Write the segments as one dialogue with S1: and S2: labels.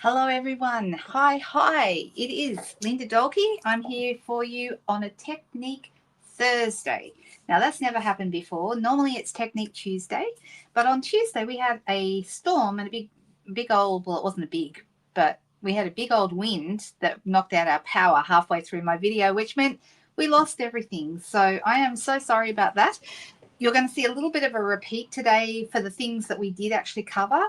S1: Hello everyone. Hi. It is Linda Dolkey. I'm here for you on a Technique Thursday. Now that's never happened before. Normally it's Technique Tuesday, but on Tuesday we had a storm and a big old, well, it wasn't a big, but we had a big old wind that knocked out our power halfway through my video, which meant we lost everything. So I am so sorry about that. You're going to see a little bit of a repeat today for the things that we did actually cover.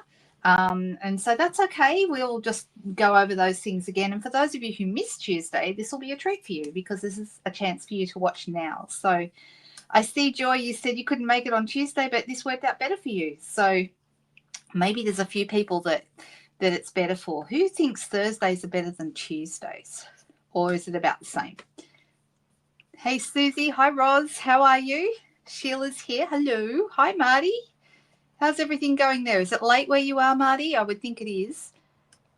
S1: And so that's okay. We'll just go over those things again. And for those of you who missed Tuesday, this will be a treat for you because this is a chance for you to watch now. So I see, Joy, you said you couldn't make it on Tuesday, but this worked out better for you. So maybe there's a few people that it's better for. Who thinks Thursdays are better than Tuesdays? Or is it about the same? Hey, Susie. Hi, Roz. How are you? Sheila's here. Hello. Hi, Marty. How's everything going there? Is it late where you are, Marty? I would think it is.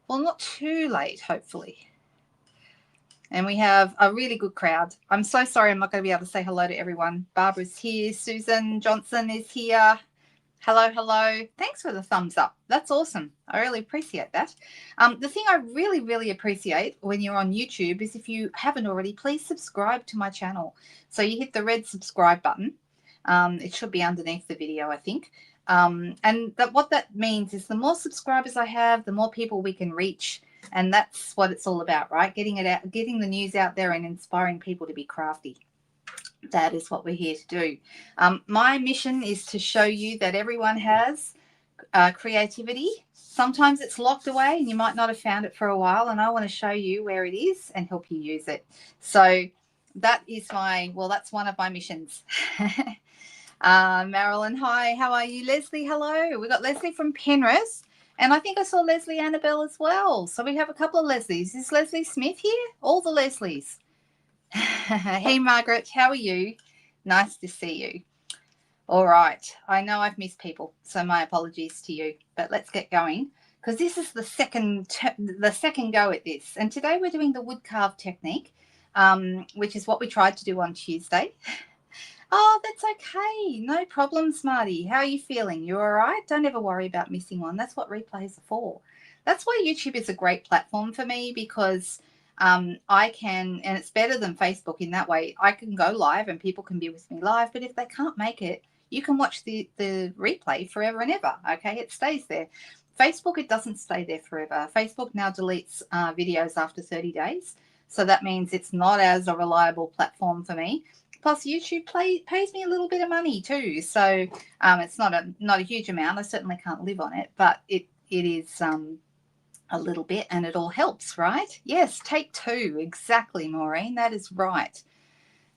S1: Well, not too late, hopefully. And we have a really good crowd. I'm so sorry I'm not going to be able to say hello to everyone. Barbara's here. Susan Johnson is here. Hello. Thanks for the thumbs up. That's awesome. I really appreciate that. The thing I really appreciate when you're on YouTube is if you haven't already, please subscribe to my channel. So you hit the red subscribe button. It should be underneath the video, I think. And what that means is the more subscribers I have, the more people we can reach. And that's what it's all about, right? Getting it out, getting the news out there and inspiring people to be crafty. That is what we're here to do. My mission is to show you that everyone has creativity. Sometimes it's locked away and you might not have found it for a while. And I want to show you where it is and help you use it. So that is that's one of my missions. Marilyn, hi, how are you? Leslie, hello. We got Leslie from Penrith, and I think I saw Leslie Annabelle as well. So we have a couple of Leslies. Is Leslie Smith here? All the Leslies. Hey, Margaret, how are you? Nice to see you. All right, I know I've missed people, so my apologies to you, but let's get going because this is the second go at this. And today we're doing the wood carve technique, which is what we tried to do on Tuesday. Oh, that's okay. No problem, Smarty. How are you feeling? You all right? Don't ever worry about missing one. That's what replays are for. That's why YouTube is a great platform for me because I can, and it's better than Facebook in that way. I can go live and people can be with me live, but if they can't make it, you can watch the replay forever and ever, okay? It stays there. Facebook, it doesn't stay there forever. Facebook now deletes videos after 30 days. So that means it's not as a reliable platform for me. Plus, YouTube pays me a little bit of money too, so it's not a huge amount. I certainly can't live on it, but it is a little bit, and it all helps, right? Yes, take two, exactly, Maureen. That is right.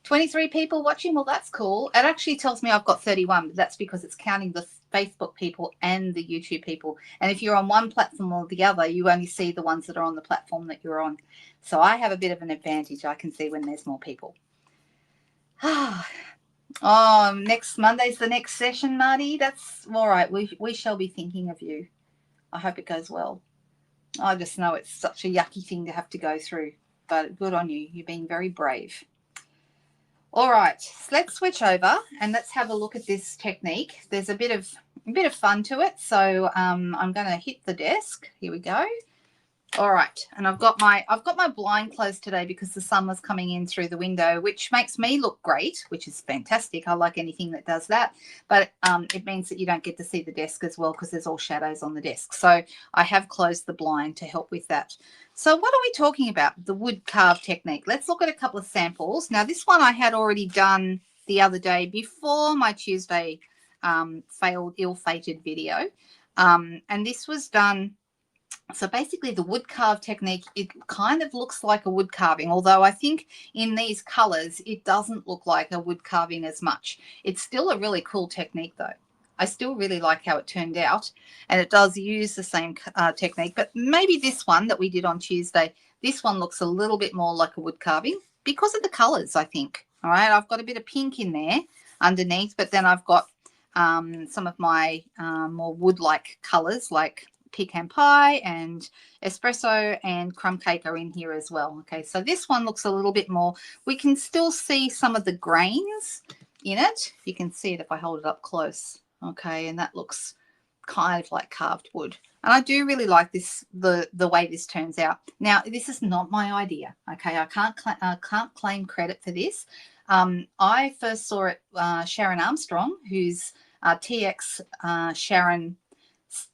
S1: 23 people watching. Well, that's cool. It actually tells me I've got 31, but that's because it's counting the Facebook people and the YouTube people. And if you're on one platform or the other, you only see the ones that are on the platform that you're on. So I have a bit of an advantage. I can see when there's more people. Oh, next Monday's the next session, Marty. That's all right. We shall be thinking of you. I hope it goes well. I just know it's such a yucky thing to have to go through, but good on you. You've been very brave. All right, so let's switch over and let's have a look at this technique. There's a bit of fun to it. So I'm going to hit the desk. Here we go. All right, and I've got my blind closed today because the sun was coming in through the window, which makes me look great, which is fantastic. I like anything that does that, but it means that you don't get to see the desk as well because there's all shadows on the desk. So I have closed the blind to help with that. So what are we talking about? The wood carve technique. Let's look at a couple of samples. Now this one I had already done the other day before my Tuesday ill-fated video, and this was done. So basically the wood carve technique, it kind of looks like a wood carving, although I think in these colors, it doesn't look like a wood carving as much. It's still a really cool technique though. I still really like how it turned out, and it does use the same technique, but maybe this one that we did on Tuesday, this one looks a little bit more like a wood carving because of the colors, I think. All right, I've got a bit of pink in there underneath, but then I've got some of my more wood-like colors like pecan pie and espresso and crumb cake are in here as well. Okay, so this one looks a little bit more, we can still see some of the grains in it. You can see it if I hold it up close. Okay, and that looks kind of like carved wood. And I do really like this, the way this turns out. Now, this is not my idea, okay? I can't claim credit for this. I first saw it, Sharon Armstrong, who's TX Sharon,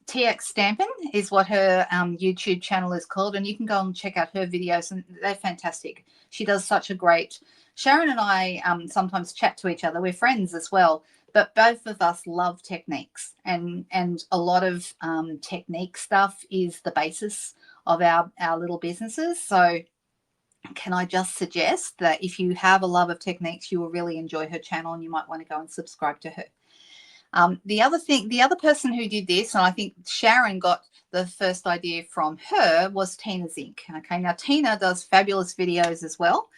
S1: TX Stampin' is what her YouTube channel is called, and you can go and check out her videos, and they're fantastic. She does such a great. Sharon and I sometimes chat to each other. We're friends as well, but both of us love techniques, and a lot of technique stuff is the basis of our little businesses. So can I just suggest that if you have a love of techniques, you will really enjoy her channel, and you might want to go and subscribe to her. The other person who did this, and I think Sharon got the first idea from her, was Tina's Ink. Okay, now Tina does fabulous videos as well,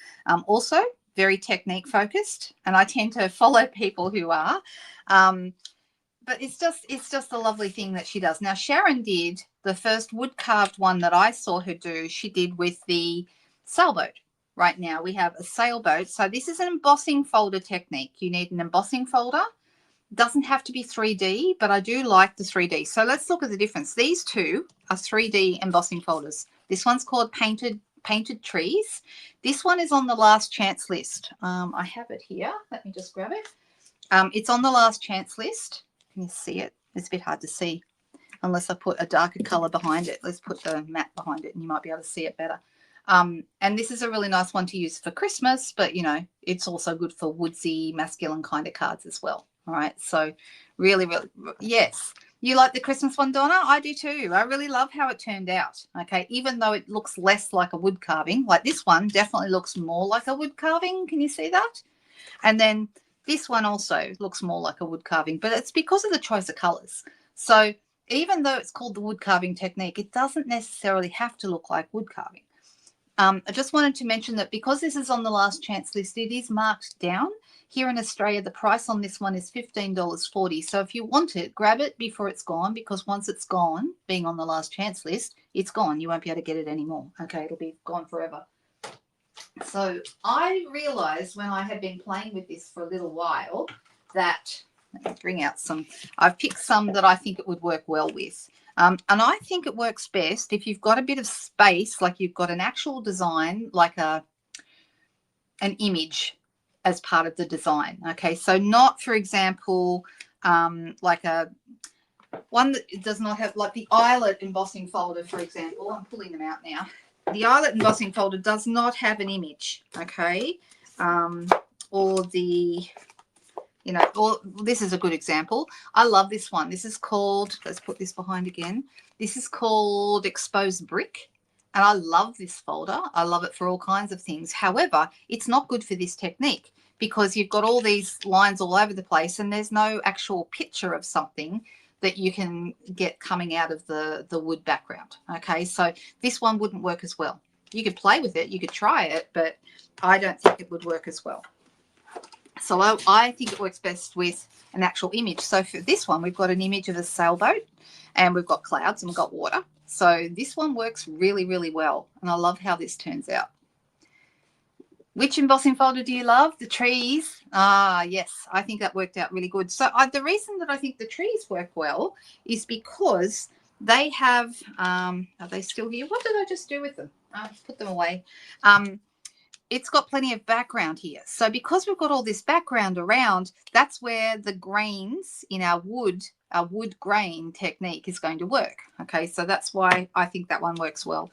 S1: also very technique focused, and I tend to follow people who are. But it's just a lovely thing that she does. Now, Sharon did the first wood carved one that I saw her do. She did with the sailboat. Right now we have a sailboat. So this is an embossing folder technique. You need an embossing folder. Doesn't have to be 3D, but I do like the 3D. So let's look at the difference. These two are 3D embossing folders. This one's called Painted Trees. This one is on the last chance list. I have it here. Let me just grab it. It's on the last chance list. Can you see it? It's a bit hard to see unless I put a darker color behind it. Let's put the matte behind it and you might be able to see it better. And this is a really nice one to use for Christmas, but you know, it's also good for woodsy, masculine kind of cards as well. All right. So really, yes. You like the Christmas one, Donna? I do too. I really love how it turned out. Okay. Even though it looks less like a wood carving, like this one definitely looks more like a wood carving. Can you see that? And then this one also looks more like a wood carving, but it's because of the choice of colors. So even though it's called the wood carving technique, it doesn't necessarily have to look like wood carving. I just wanted to mention that because this is on the last chance list, it is marked down. Here in Australia, the price on this one is $15.40. So if you want it, grab it before it's gone, because once it's gone, being on the last chance list, it's gone. You won't be able to get it anymore. Okay, it'll be gone forever. So I realized when I had been playing with this for a little while that, let me bring out some, I've picked some that I think it would work well with. And I think it works best if you've got a bit of space, like you've got an actual design, like an image as part of the design. Okay, so not, for example, like a one that does not have, like the eyelet embossing folder, for example. I'm pulling them out now. The eyelet embossing folder does not have an image, okay? Or the, you know, or this is a good example. I love this one. This is called, let's put this behind again. This is called Exposed Brick. And I love this folder. I love it for all kinds of things. However, it's not good for this technique because you've got all these lines all over the place and there's no actual picture of something that you can get coming out of the wood background. Okay, so this one wouldn't work as well. You could play with it, you could try it, but I don't think it would work as well. So I think it works best with an actual image. So for this one, we've got an image of a sailboat and we've got clouds and we've got water. So this one works really, really well. And I love how this turns out. Which embossing folder do you love? The trees. Ah, yes, I think that worked out really good. So the reason that I think the trees work well is because they have, are they still here? What did I just do with them? I put them away. It's got plenty of background here. So because we've got all this background around, that's where the grains in our wood grain technique is going to work. Okay, so that's why I think that one works well.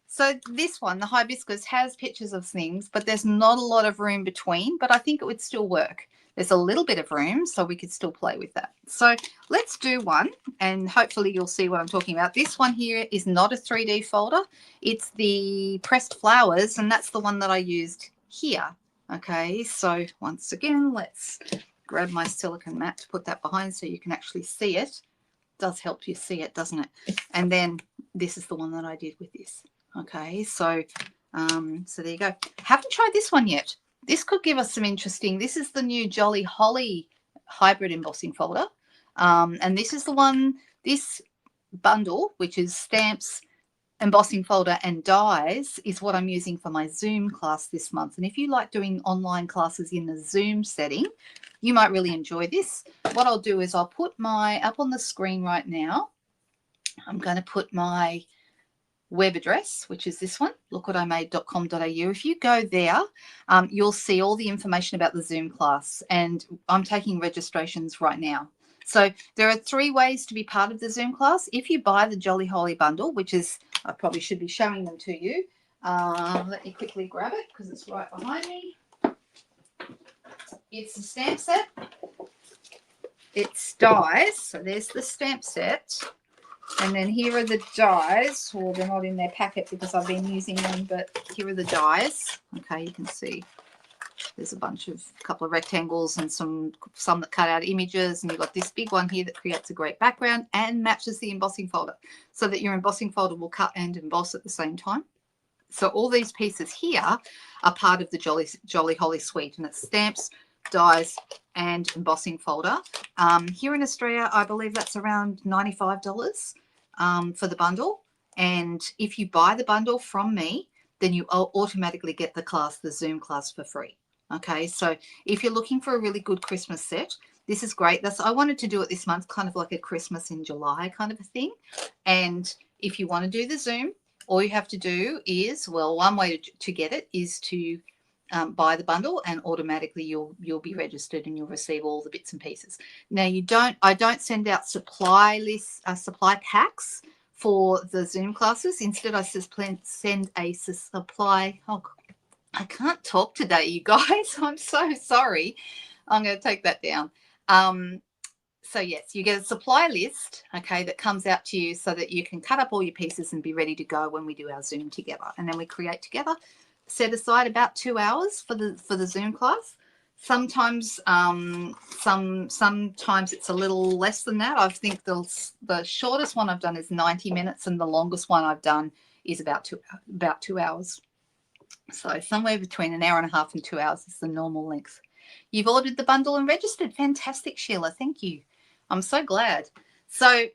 S1: So this one, the hibiscus, has pictures of things, but there's not a lot of room between, but I think it would still work. There's a little bit of room, so we could still play with that. So let's do one, and hopefully you'll see what I'm talking about. This one here is not a 3D folder. It's the pressed flowers, and that's the one that I used here. Okay, so once again, let's grab my silicone mat to put that behind so you can actually see it. It does help you see it, doesn't it? And then this is the one that I did with this. Okay, so so there you go. Haven't tried this one yet. This could give us some interesting. This is the new Jolly Holly hybrid embossing folder. And this is the one, this bundle, which is stamps, embossing folder and dies, is what I'm using for my Zoom class this month. And if you like doing online classes in the Zoom setting, you might really enjoy this. What I'll do is I'll put my, up on the screen right now, I'm going to put my web address, which is this one, lookwatimade.com.au. If you go there, you'll see all the information about the Zoom class, and I'm taking registrations right now. So there are 3 ways to be part of the Zoom class. If you buy the Jolly Holy bundle, which is, I probably should be showing them to you. Let me quickly grab it because it's right behind me. It's a stamp set. It's dies. So there's the stamp set. And then here are the dies. Well, they're not in their packet because I've been using them, but here are the dies. Okay, you can see there's a couple of rectangles and some that cut out images, and you've got this big one here that creates a great background and matches the embossing folder so that your embossing folder will cut and emboss at the same time. So all these pieces here are part of the Jolly Holly suite, and it's stamps, dies, and embossing folder. Here in Australia, I believe that's around $95 for the bundle. And if you buy the bundle from me, then you automatically get the Zoom class for free. Okay, so if you're looking for a really good Christmas set, this is great. I wanted to do it this month, kind of like a Christmas in July kind of a thing. And if you want to do the Zoom, all you have to do is, well, one way to get it is to buy the bundle, and automatically you'll be registered and you'll receive all the bits and pieces. Now I don't send out supply packs for the Zoom classes. Instead, I send a supply. Oh, I can't talk today, you guys. I'm so sorry. I'm going to take that down. So yes, you get a supply list, okay, that comes out to you so that you can cut up all your pieces and be ready to go when we do our Zoom together. And then we create together. Set aside about 2 hours for the Zoom class. Sometimes sometimes it's a little less than that. I think the shortest one I've done is 90 minutes, and the longest one I've done is about 2 hours. So somewhere between an hour and a half and 2 hours is the normal length. You've ordered the bundle and registered. Fantastic, Sheila. Thank you. I'm so glad. So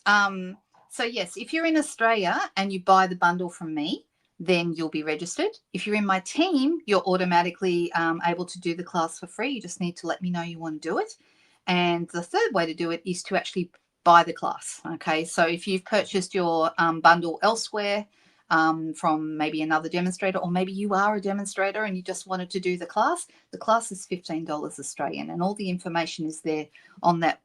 S1: yes, if you're in Australia and you buy the bundle from me, then you'll be registered. If you're in my team, you're automatically able to do the class for free. You just need to let me know you want to do it. And the third way to do it is to actually buy the class. Okay, so if you've purchased your bundle elsewhere, from maybe another demonstrator, or maybe you are a demonstrator and you just wanted to do the class is $15 Australian, and all the information is there on that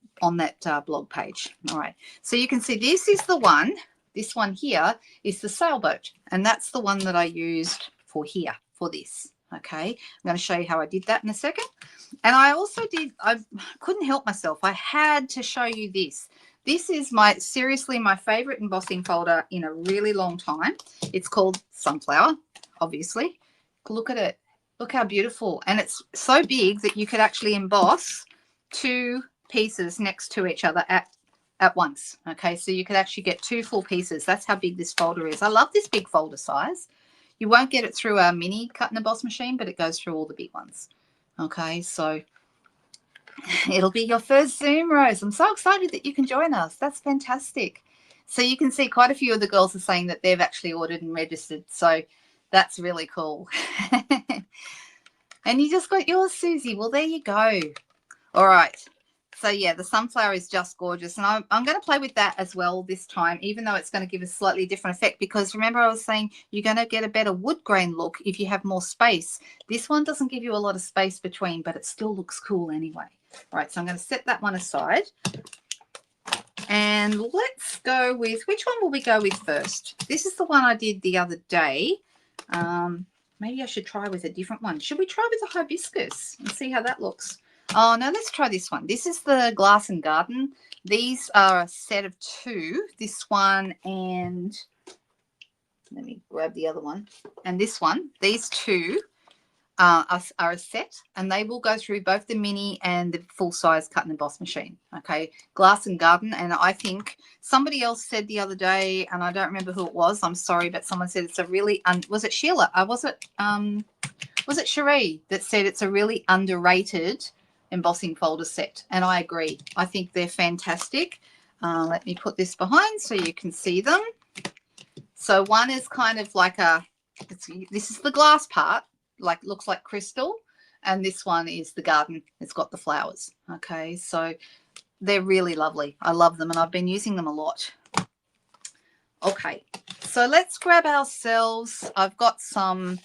S1: blog page. All right, so you can see this is the one. This one here is the sailboat, and that's the one that I used for here for this. Okay, I'm going to show you how I did that in a second. And I couldn't help myself. I had to show you this. This is seriously my favorite embossing folder in a really long time. It's called Sunflower, obviously. Look at it. Look how beautiful. And it's so big that you could actually emboss 2 pieces next to each other at once. Okay, so you could actually get 2 full pieces. That's how big this folder is. I love this big folder size. You won't get it through a mini cut and emboss machine, but it goes through all the big ones. Okay, so it'll be your first Zoom, Rose. I'm so excited that you can join us. That's fantastic. So you can see quite a few of the girls are saying that they've actually ordered and registered. So that's really cool. And you just got yours, Susie. Well, there you go. All right. So yeah, the sunflower is just gorgeous. And I'm going to play with that as well this time, even though it's going to give a slightly different effect, because remember I was saying you're going to get a better wood grain look if you have more space. This one doesn't give you a lot of space between, but it still looks cool anyway. All right, so I'm going to set that one aside. And let's go with, which one will we go with first? This is the one I did the other day. Maybe I should try with a different one. Should we try with the hibiscus and see how that looks? Oh, no, let's try this one. This is the Glass and Garden. These are a set of 2. This one and, let me grab the other one. And this one. These 2 are a set, and they will go through both the mini and the full-size cut and emboss machine. Okay, Glass and Garden. And I think somebody else said the other day, and I don't remember who it was, I'm sorry, but someone said it's a really, was it Sheila? Was it Cherie that said it's a really underrated embossing folder set? And I agree. I think they're fantastic. Let me put this behind so you can see them. So one is kind of like this is the glass part, like looks like crystal, and this one is the garden. It's got the flowers. Okay, so they're really lovely. I love them, and I've been using them a lot. Okay, so let's grab ourselves. I've got some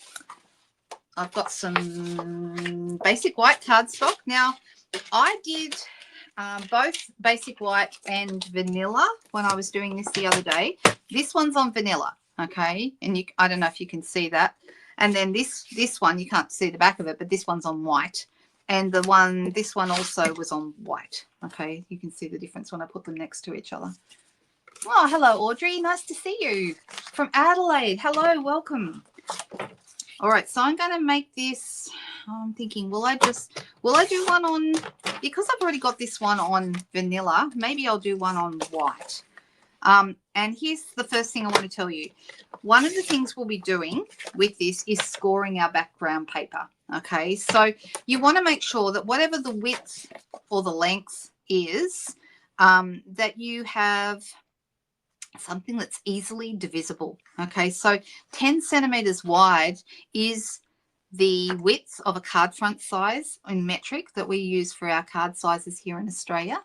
S1: basic white cardstock. Now, I did both basic white and vanilla when I was doing this the other day. This one's on vanilla, okay, and I don't know if you can see that. And then this one, you can't see the back of it, but this one's on white. And this one also was on white. Okay, you can see the difference when I put them next to each other. Oh, hello, Audrey. Nice to see you from Adelaide. Hello, welcome. All right, so I'm going to make this. I'm thinking, will I do one on, because I've already got this one on vanilla, maybe I'll do one on white. And here's the first thing I want to tell you. One of the things we'll be doing with this is scoring our background paper. Okay, so you want to make sure that whatever the width or the length is, that you have something that's easily divisible. Okay, so 10 centimeters wide is the width of a card front size in metric that we use for our card sizes here in Australia.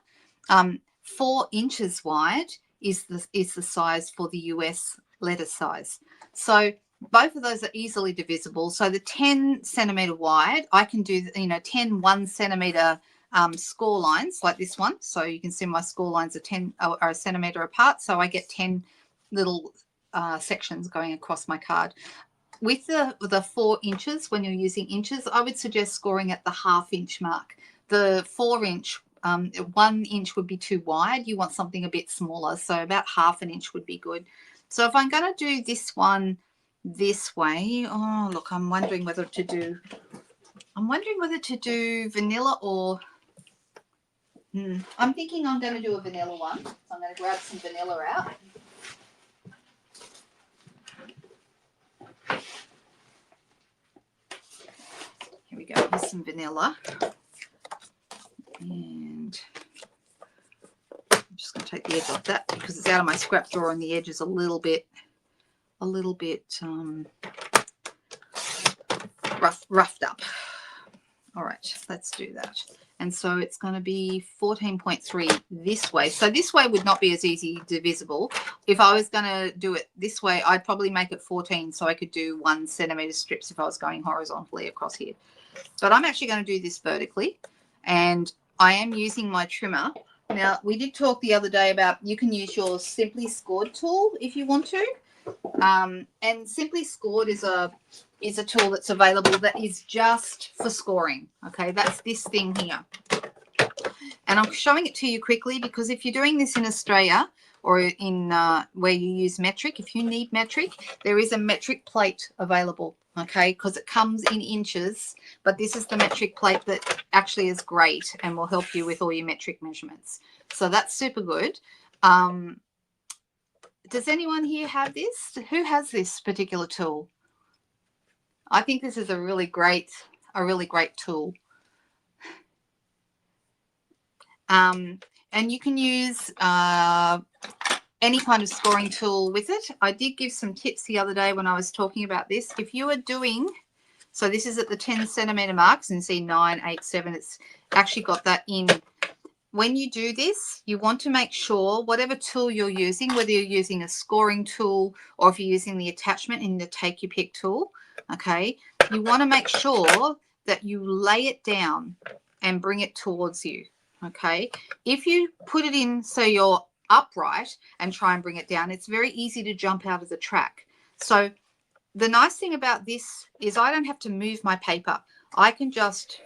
S1: 4 inches wide is the size for the US letter size. So both of those are easily divisible. So the 10 centimeter wide, I can do 10 1 centimeter score lines like this one. So you can see my score lines are a centimeter apart. So I get 10 little sections going across my card. With the 4 inches, when you're using inches, I would suggest scoring at the 1/2 inch mark. The 4 inch, 1 inch would be too wide. You want something a bit smaller. So about 1/2 an inch would be good. So if I'm going to do this one this way, oh, look, I'm wondering whether to do vanilla or, I'm thinking I'm going to do a vanilla one. So I'm going to grab some vanilla out. Here we go. Here's some vanilla. And I'm just going to take the edge off that because it's out of my scrap drawer and the edge is a little bit roughed up. All right, let's do that. And so it's going to be 14.3 this way. So this way would not be as easy divisible. If I was going to do it this way, I'd probably make it 14 so I could do 1 centimeter strips if I was going horizontally across here. But I'm actually going to do this vertically, and I am using my trimmer. Now, we did talk the other day about you can use your Simply Scored tool if you want to. And Simply Scored is a tool that's available that is just for scoring. Okay, that's this thing here. And I'm showing it to you quickly because if you're doing this in Australia or in where you use metric, if you need metric, there is a metric plate available. Okay, because it comes in inches, but this is the metric plate that actually is great and will help you with all your metric measurements. So that's super good. Does anyone here have this? Who has this particular tool? I think this is a really great tool. And you can use any kind of scoring tool with it. I did give some tips the other day when I was talking about this. If you are doing, so this is at the 10 centimeter marks and see 9, 8, 7, it's actually got that in. When you do this, you want to make sure whatever tool you're using, whether you're using a scoring tool or if you're using the attachment in the take your pick tool, okay, you want to make sure that you lay it down and bring it towards you, okay? If you put it in so you're upright and try and bring it down, it's very easy to jump out of the track. So the nice thing about this is I don't have to move my paper. I can just,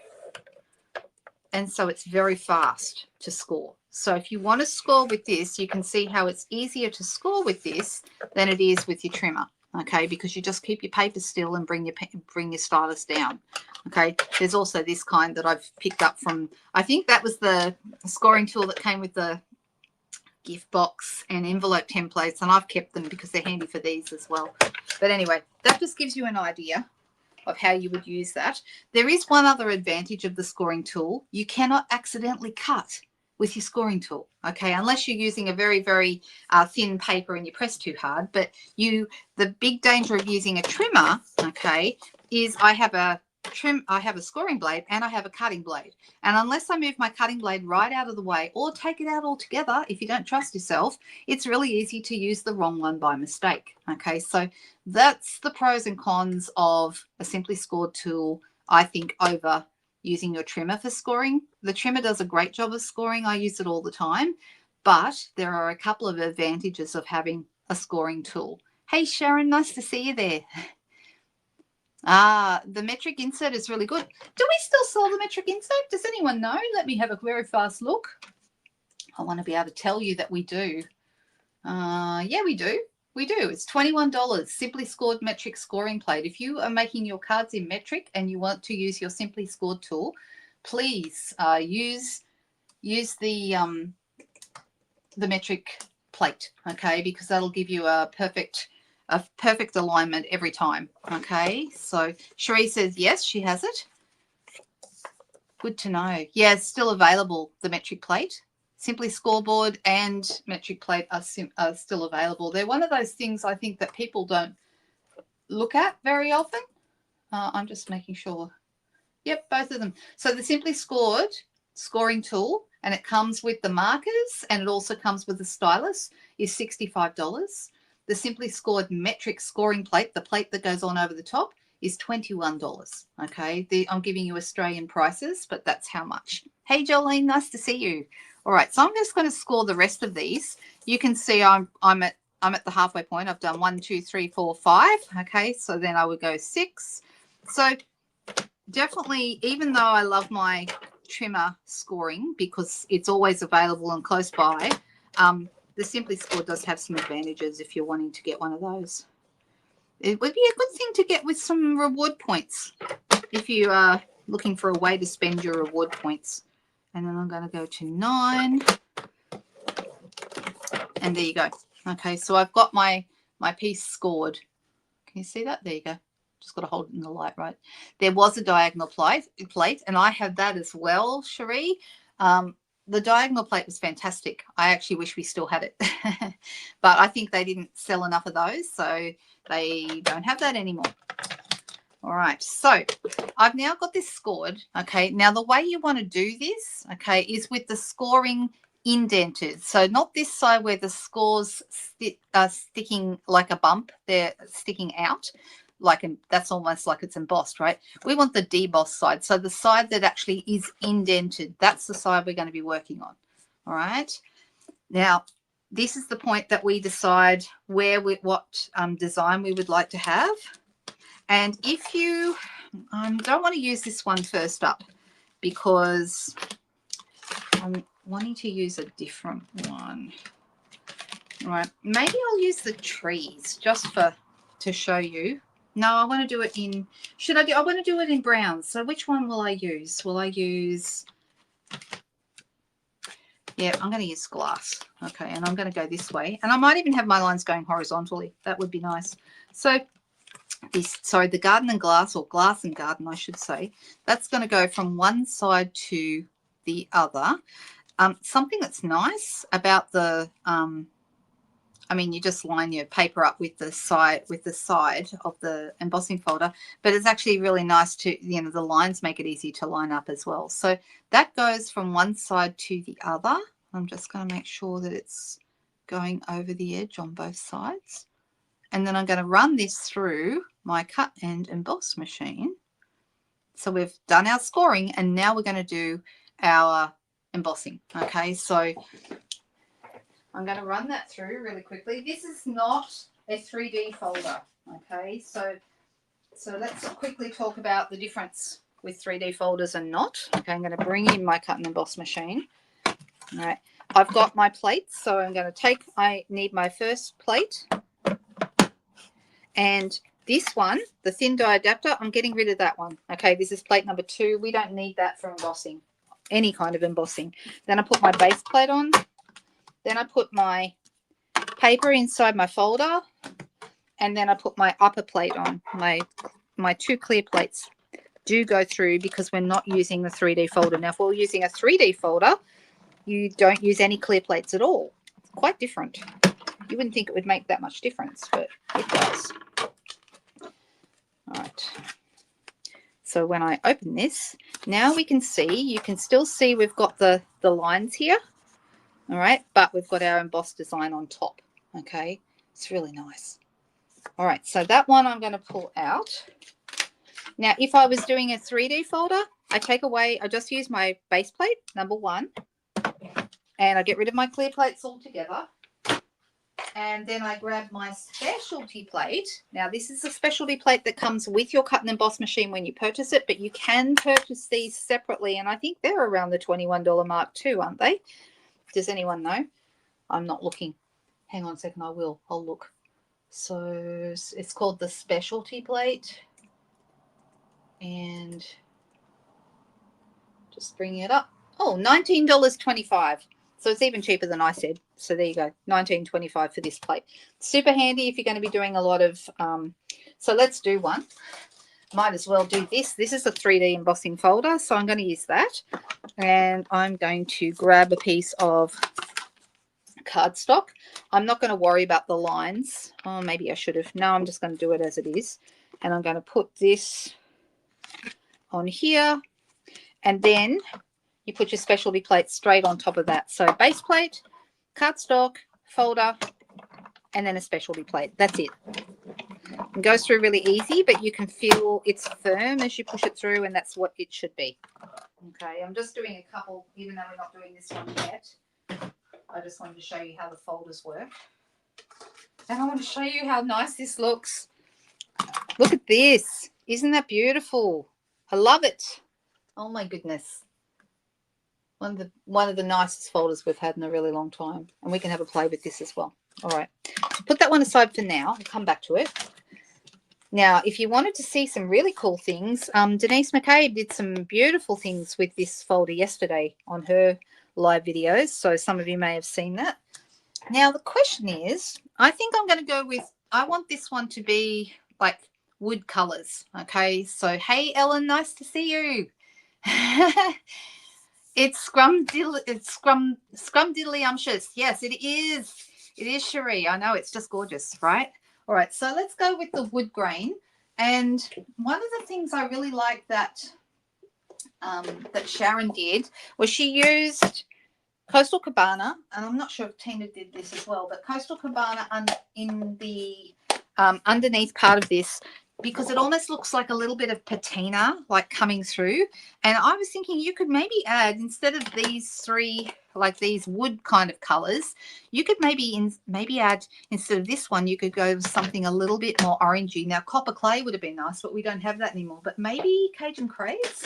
S1: and so it's very fast to score. So if you want to score with this, you can see how it's easier to score with this than it is with your trimmer, okay, because you just keep your paper still and bring your stylus down, okay. There's also this kind that I've picked up from, I think that was the scoring tool that came with the gift box and envelope templates, and I've kept them because they're handy for these as well. But anyway, that just gives you an idea of how you would use that. There is one other advantage of the scoring tool. You cannot accidentally cut with your scoring tool, okay, unless you're using a very, very thin paper and you press too hard. But the big danger of using a trimmer, okay, is I have a I have a scoring blade and I have a cutting blade. And unless I move my cutting blade right out of the way or take it out altogether, if you don't trust yourself, it's really easy to use the wrong one by mistake. Okay, so that's the pros and cons of a simply scored tool, I think, over using your trimmer for scoring. The trimmer does a great job of scoring. I use it all the time, but there are a couple of advantages of having a scoring tool. Hey, Sharon, nice to see you there. The metric insert is really good. Do we still sell the metric insert? Does anyone know? Let me have a very fast look. I want to be able to tell you that we do. Yeah, we do. We do. It's $21. Simply scored metric scoring plate. If you are making your cards in metric and you want to use your simply scored tool, please use the metric plate, okay? Because that'll give you a perfect alignment every time. Okay, so Cherie says yes, she has it. Good to know. Yeah, it's still available, the metric plate. Simply scoreboard and metric plate are still available. They're one of those things I think that people don't look at very often. I'm just making sure. Yep, both of them. So the simply scored scoring tool, and it comes with the markers and it also comes with the stylus, is $65. The simply scored metric scoring plate, the plate that goes on over the top, is $21. Okay, I'm giving you Australian prices, but that's how much. Hey, Jolene, nice to see you. All right, so I'm just going to score the rest of these. You can see I'm at the halfway point. I've done 1, 2, 3, 4, 5. Okay, so then I would go 6. So definitely, even though I love my trimmer scoring because it's always available and close by, the Simply Score does have some advantages if you're wanting to get one of those. It would be a good thing to get with some reward points if you are looking for a way to spend your reward points. And then I'm going to go to 9. And there you go. Okay, so I've got my piece scored. Can you see that? There you go. Just got to hold it in the light, right? There was a diagonal plate, and I have that as well, Cherie. The diagonal plate was fantastic. I actually wish we still had it. But I think they didn't sell enough of those, so they don't have that anymore. All right, so I've now got this scored. Okay, now the way you want to do this, okay, is with the scoring indented. So not this side where the scores are sticking like a bump. They're sticking out. That's almost like it's embossed, right? We want the debossed side. So the side that actually is indented, that's the side we're going to be working on. All right. Now, this is the point that we decide what design we would like to have. And if you don't want to use this one first up because I'm wanting to use a different one. All right. Maybe I'll use the trees just to show you. No, I want to do it in, I want to do it in brown. So which one will I use? Will I use, yeah, I'm going to use glass. Okay, and I'm going to go this way. And I might even have my lines going horizontally. That would be nice. So the garden and glass, or glass and garden, I should say, that's going to go from one side to the other. Something that's nice about the, you just line your paper up with the side of the embossing folder, but it's actually really nice to, the lines make it easy to line up as well. So that goes from one side to the other. I'm just going to make sure that it's going over the edge on both sides. And then I'm going to run this through my cut and emboss machine. So we've done our scoring and now we're going to do our embossing. Okay, so I'm going to run that through really quickly. This is not a 3D folder, okay? So let's quickly talk about the difference with 3D folders and not. Okay, I'm going to bring in my cut and emboss machine. All right, I've got my plates, so I'm going to I need my first plate. And this one, the thin die adapter, I'm getting rid of that one. Okay, this is plate number 2. We don't need that for embossing, any kind of embossing. Then I put my base plate on. Then I put my paper inside my folder, and then I put my upper plate on. My 2 clear plates do go through because we're not using the 3D folder. Now, if we're using a 3D folder, you don't use any clear plates at all. It's quite different. You wouldn't think it would make that much difference, but it does. All right. So when I open this, now we can see, you can still see we've got the lines here. All right, but we've got our embossed design on top. Okay, it's really nice. All right, so that one I'm going to pull out. Now, if I was doing a 3D folder, I just use my base plate, number 1, and I get rid of my clear plates altogether. And then I grab my specialty plate. Now, this is a specialty plate that comes with your cut and emboss machine when you purchase it, but you can purchase these separately, and I think they're around the $21 mark too, aren't they? Does anyone know? I'm not looking. Hang on a second, I'll look. So it's called the specialty plate. And just bring it up. Oh, $19.25. So it's even cheaper than I said. So there you go, $19.25 for this plate. Super handy if you're going to be doing a lot of, so let's do one. Might as well do this. This is a 3D embossing folder, so I'm going to use that. And I'm going to grab a piece of cardstock. I'm not going to worry about the lines. Oh, maybe I should have. No, I'm just going to do it as it is. And I'm going to put this on here, and then you put your specialty plate straight on top of that. So base plate, cardstock, folder, and then a specialty plate. That's it. It goes through really easy, but you can feel it's firm as you push it through, and that's what it should be. Okay, I'm just doing a couple, even though we're not doing this one yet. I just wanted to show you how the folders work. And I want to show you how nice this looks. Look at this. Isn't that beautiful? I love it. Oh my goodness. One of the nicest folders we've had in a really long time. And we can have a play with this as well. All right. Put that one aside for now. I'll come back to it. Now, if you wanted to see some really cool things, Denise McCabe did some beautiful things with this folder yesterday on her live videos. So some of you may have seen that. Now, the question is, I think I'm going to go with, I want this one to be like wood colors. Okay. So, hey, Ellen, nice to see you. It's scrumdiddlyumptious. Yes, it is. It is, Cherie. I know, it's just gorgeous, right? All right, so let's go with the wood grain. And one of the things I really like that that Sharon did was she used Coastal Cabana, and I'm not sure if Tina did this as well, but Coastal Cabana in the underneath part of this, because it almost looks like a little bit of patina like coming through. And I was thinking you could maybe add, instead of these three, like these wood kind of colors, you could maybe add, instead of this one, you could go with something a little bit more orangey. Now, copper clay would have been nice, but we don't have that anymore. But maybe Cajun Craze,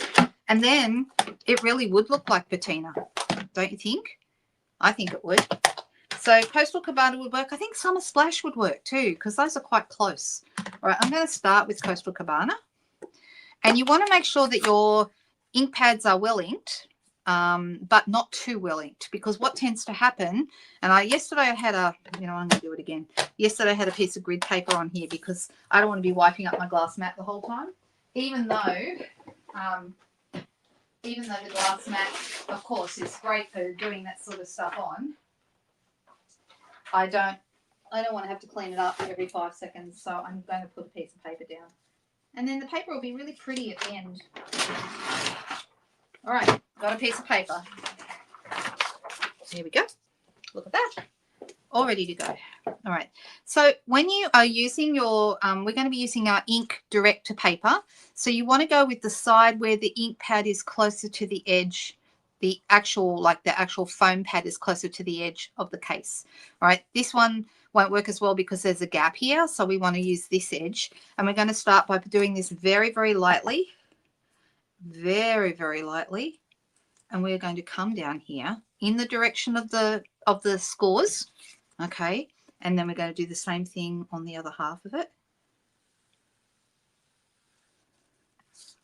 S1: and then it really would look like patina, don't you think? I think it would. So Coastal Cabana would work. I think Summer Splash would work too, because those are quite close. All right, I'm going to start with Coastal Cabana. And you want to make sure that your ink pads are well inked, but not too well inked, because what tends to happen, and yesterday I had I'm going to do it again. Yesterday I had a piece of grid paper on here because I don't want to be wiping up my glass mat the whole time, even though the glass mat, of course, is great for doing that sort of stuff on. I don't want to have to clean it up every 5 seconds, so I'm going to put a piece of paper down. And then the paper will be really pretty at the end. All right, got a piece of paper. Here we go. Look at that. All ready to go. All right. So when you are using your, we're going to be using our ink direct to paper. So you want to go with the side where the ink pad is closer to the edge. The actual foam pad is closer to the edge of the case. All right. This one won't work as well because there's a gap here. So we want to use this edge. And we're going to start by doing this very, very lightly. Very, very lightly. And we're going to come down here in the direction of the scores. Okay. And then we're going to do the same thing on the other half of it.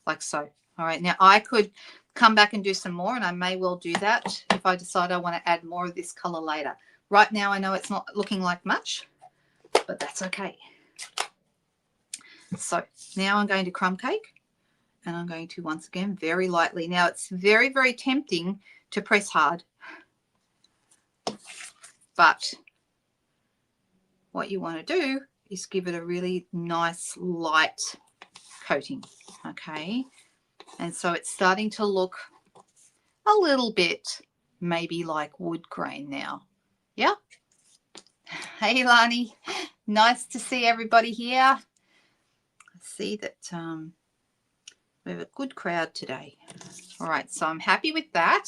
S1: Like so. All right. Now I could come back and do some more, and I may well do that if I decide I want to add more of this color later. Right now I know it's not looking like much, but that's okay. So now I'm going to crumb cake, and I'm going to once again very lightly. Now it's very, very tempting to press hard, but what you want to do is give it a really nice light coating. Okay, And so it's starting to look a little bit maybe like wood grain now. Yeah. Hey, Lani. Nice to see everybody here. I see that we have a good crowd today. All right, so I'm happy with that.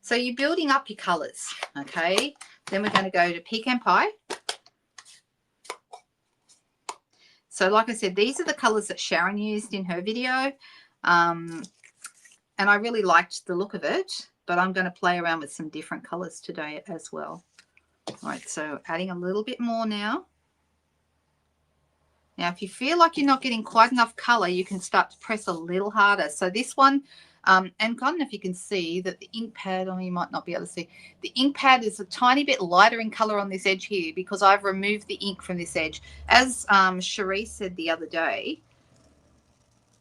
S1: So you're building up your colours, okay? Then we're going to go to pecan pie. So like I said, these are the colours that Sharon used in her video. And I really liked the look of it, but I'm going to play around with some different colours today as well. All right, so adding a little bit more now. Now, if you feel like you're not getting quite enough colour, you can start to press a little harder. So this one, and I don't know if you can see that the ink pad, you might not be able to see, the ink pad is a tiny bit lighter in colour on this edge here because I've removed the ink from this edge. As Cherie said the other day,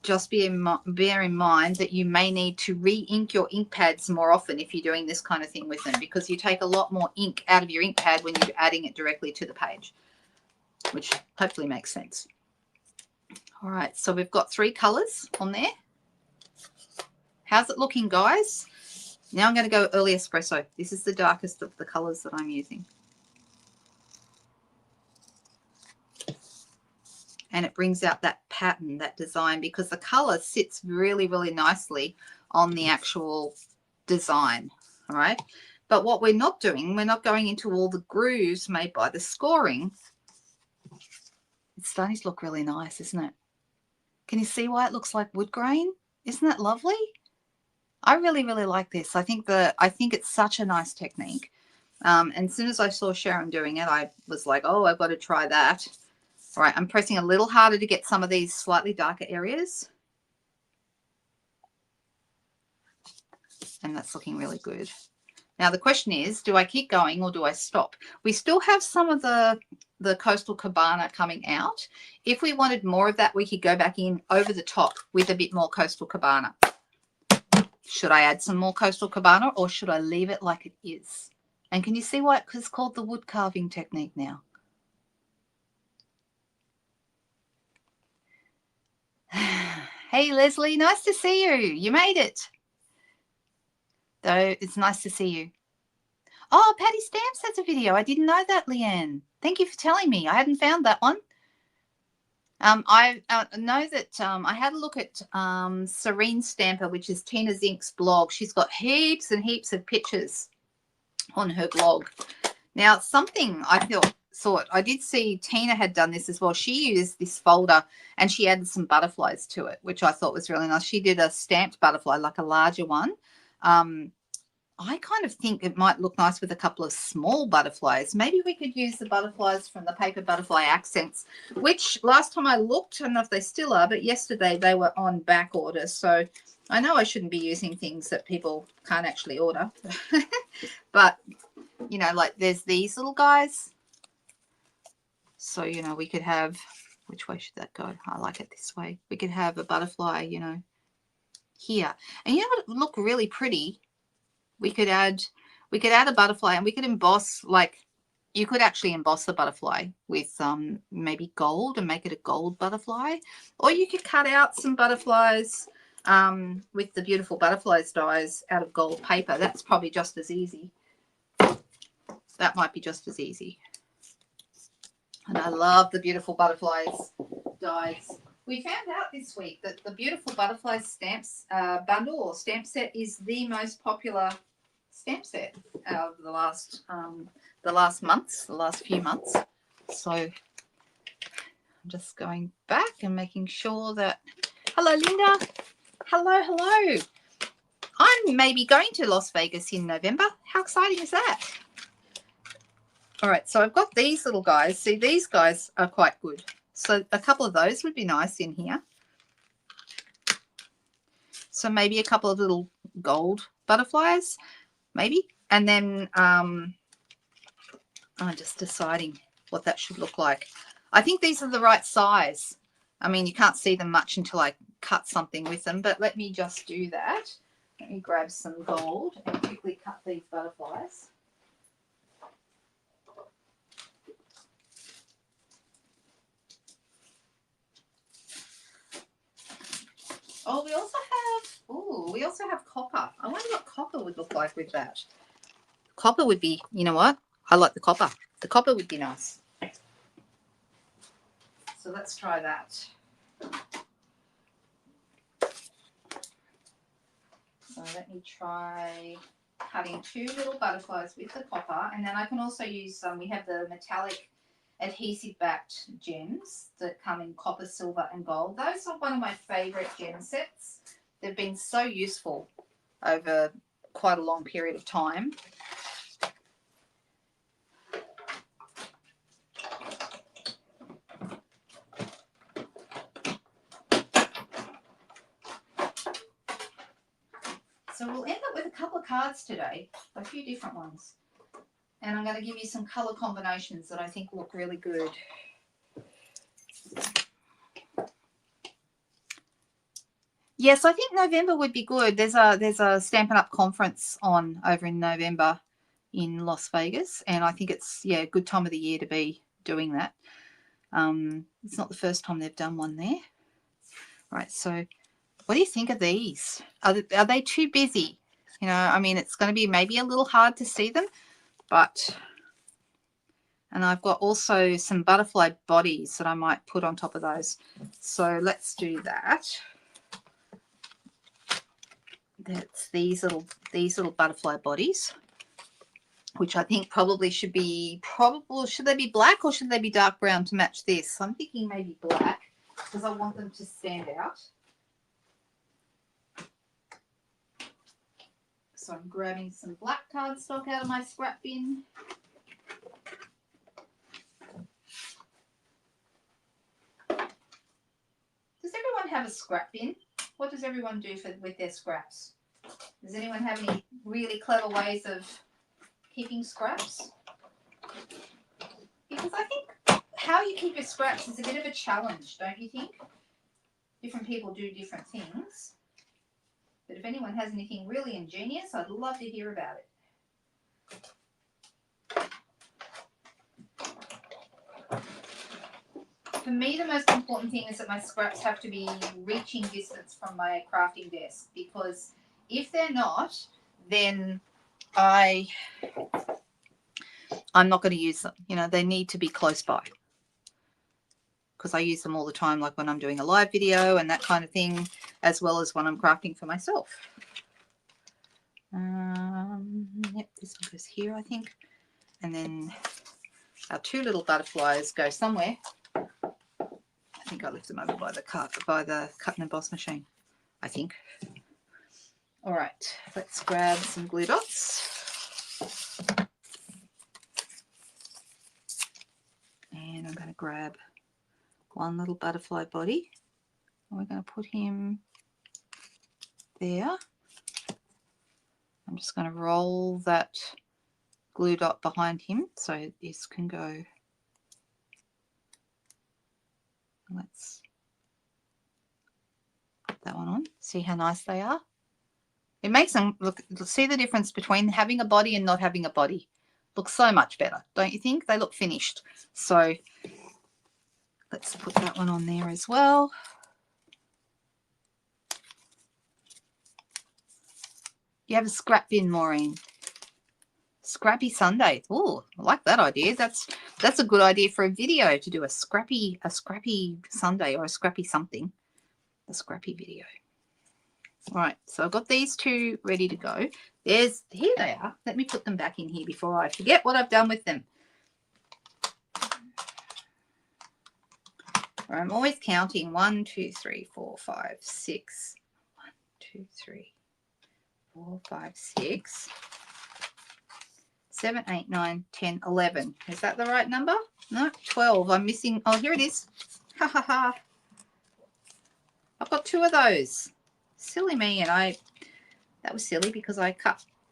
S1: just bear in mind that you may need to re-ink your ink pads more often if you're doing this kind of thing with them, because you take a lot more ink out of your ink pad when you're adding it directly to the page, which hopefully makes sense. All right, so we've got 3 colours on there. How's it looking, guys? Now I'm going to go early espresso. This is the darkest of the colours that I'm using. And it brings out that pattern, that design, because the colour sits really, really nicely on the actual design, all right? But what we're not doing, we're not going into all the grooves made by the scoring. It's starting to look really nice, isn't it? Can you see why it looks like wood grain? Isn't that lovely? I really, really like this. I think it's such a nice technique. And as soon as I saw Sharon doing it, I was like, oh, I've got to try that. All right, I'm pressing a little harder to get some of these slightly darker areas. And that's looking really good. Now, the question is, do I keep going or do I stop? We still have some of the Coastal Cabana coming out. If we wanted more of that, we could go back in over the top with a bit more Coastal Cabana. Should I add some more Coastal Cabana or should I leave it like it is? And can you see why it's called the wood carving technique now? Hey, Leslie, nice to see you. You made it. Though it's nice to see you. Oh, Patty Stamps has a video. I didn't know that, Leanne. Thank you for telling me. I hadn't found that one. I know that I had a look at Serene Stamper, which is Tina Zink's blog. She's got heaps and heaps of pictures on her blog. Now, something I thought I did see Tina had done this as well. She used this folder and she added some butterflies to it, which I thought was really nice. She did a stamped butterfly, like a larger one. I kind of think it might look nice with a couple of small butterflies. Maybe we could use the butterflies from the Paper Butterfly Accents, which last time I looked, I don't know if they still are, but yesterday they were on back order. So I know I shouldn't be using things that people can't actually order. But, you know, like there's these little guys. So, you know, we could have, which way should that go? I like it this way. We could have a butterfly, you know, here. And you know what would look really pretty? We could add a butterfly and we could emboss, like you could actually emboss the butterfly with maybe gold and make it a gold butterfly, or you could cut out some butterflies with the beautiful butterflies dies out of gold paper. That's probably just as easy. That might be just as easy. And I love the beautiful butterflies dies. We found out this week that the beautiful butterflies stamps bundle or stamp set is the most popular stamp set out of the last few months. So I'm just going back and making sure that. Hello, Linda. Hello. I'm maybe going to Las Vegas in November. How exciting is that? All right, so I've got these little guys. See, these guys are quite good. So a couple of those would be nice in here. So maybe a couple of little gold butterflies, maybe. And then I'm just deciding what that should look like. I think these are the right size. I mean, you can't see them much until I cut something with them, but let me just do that. Let me grab some gold and quickly cut these butterflies. Oh, we also have copper. I wonder what copper would look like with that. Copper would be, you know what? I like the copper. The copper would be nice. So let's try that. So let me try cutting 2 little butterflies with the copper, and then I can also use some. We have the metallic adhesive backed gems that come in copper, silver and gold. Those are one of my favorite gem sets. They've been so useful over quite a long period of time. So we'll end up with a couple of cards today, a few different ones. And I'm going to give you some colour combinations that I think look really good. Yes, I think November would be good. There's a Stampin' Up conference on over in November in Las Vegas, and I think it's a good time of the year to be doing that. It's not the first time they've done one there. Right, so what do you think of these? Are they too busy? You know, I mean, it's going to be maybe a little hard to see them, but... And I've got also some butterfly bodies that I might put on top of those. So let's do that. That's these little butterfly bodies, which I think probably should be should they be black or should they be dark brown to match this? I'm thinking maybe black because I want them to stand out. So I'm grabbing some black cardstock out of my scrap bin. Does everyone have a scrap bin? What does everyone do with their scraps? Does anyone have any really clever ways of keeping scraps? Because I think how you keep your scraps is a bit of a challenge, don't you think? Different people do different things. But if anyone has anything really ingenious, I'd love to hear about it. For me, the most important thing is that my scraps have to be reaching distance from my crafting desk, because if they're not, then I'm not going to use them. You know, they need to be close by, because I use them all the time, like when I'm doing a live video and that kind of thing, as well as when I'm crafting for myself. Yep, this one goes here, I think. And then our 2 little butterflies go somewhere. I think I left them over by the cut and emboss machine, I think. All right, let's grab some glue dots. And I'm going to grab one little butterfly body. And we're going to put him there. I'm just going to roll that glue dot behind him so this can go. Let's put that one on. See how nice they are? It makes them look, see the difference between having a body and not having a body. Looks so much better, don't you think? They look finished. So let's put that one on there as well. You have a scrap bin, Maureen. Scrappy Sunday. Oh, I like that idea. That's a good idea for a video, to do a scrappy Sunday or a scrappy something. A scrappy video. All right, so I've got these 2 ready to go. Here they are. Let me put them back in here before I forget what I've done with them. I'm always counting 1, 2, 3, 4, 5, 6. 1, 2, 3, 4, 5, 6. 7, 8, 9, 10, 11. Is that the right number? No, 12. I'm missing. Oh, here it is. Ha ha ha. I've got 2 of those. Silly me. And that was silly because I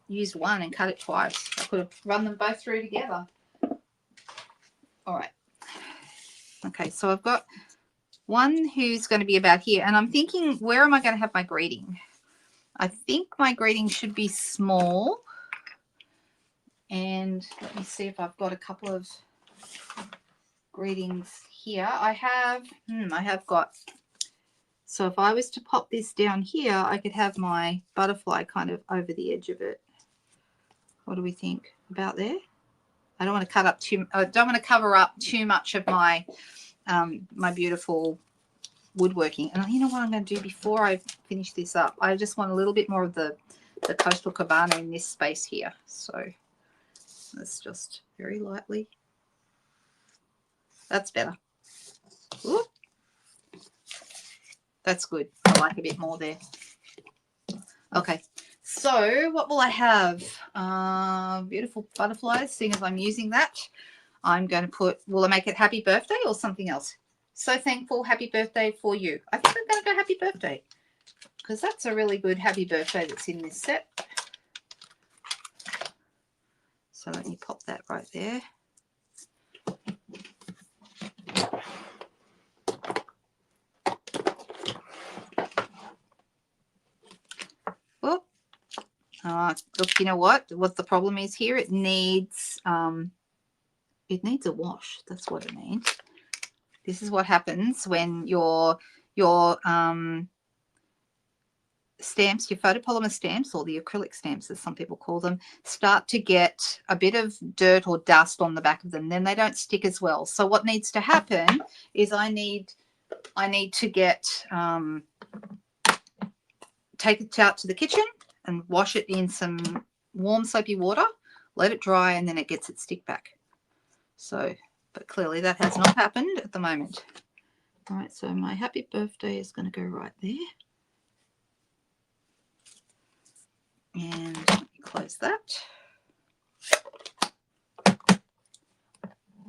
S1: used one and cut it twice. I could have run them both through together. All right. Okay, so I've got one who's going to be about here. And I'm thinking, where am I going to have my greeting? I think my greeting should be small. And let me see if I've got a couple of greetings here. I have got So if I was to pop this down here, I could have my butterfly kind of over the edge of it. What do we think about there? I don't want to cut up too. I don't want to cover up too much of my my beautiful woodworking. And you know what I'm going to do before I finish this up? I just want a little bit more of the coastal cabana in this space here. So let's just very lightly. That's better. Ooh. That's good. I like a bit more there. Okay. So what will I have? Beautiful butterflies. Seeing as I'm using that, I'm going to put, will I make it happy birthday or something else? So thankful, happy birthday for you. I think I'm going to go happy birthday because that's a really good happy birthday that's in this set. So let me pop that right there. Whoop. Look, you know what the problem is here? It needs a wash. That's what it needs. This is what happens when your stamps, your photopolymer stamps, or the acrylic stamps as some people call them, start to get a bit of dirt or dust on the back of them. Then they don't stick as well. So what needs to happen is I need to get take it out to the kitchen and wash it in some warm soapy water, let it dry, and then it gets its stick back. So, but clearly that has not happened at the moment. All right, so my happy birthday is going to go right there. And let me close that.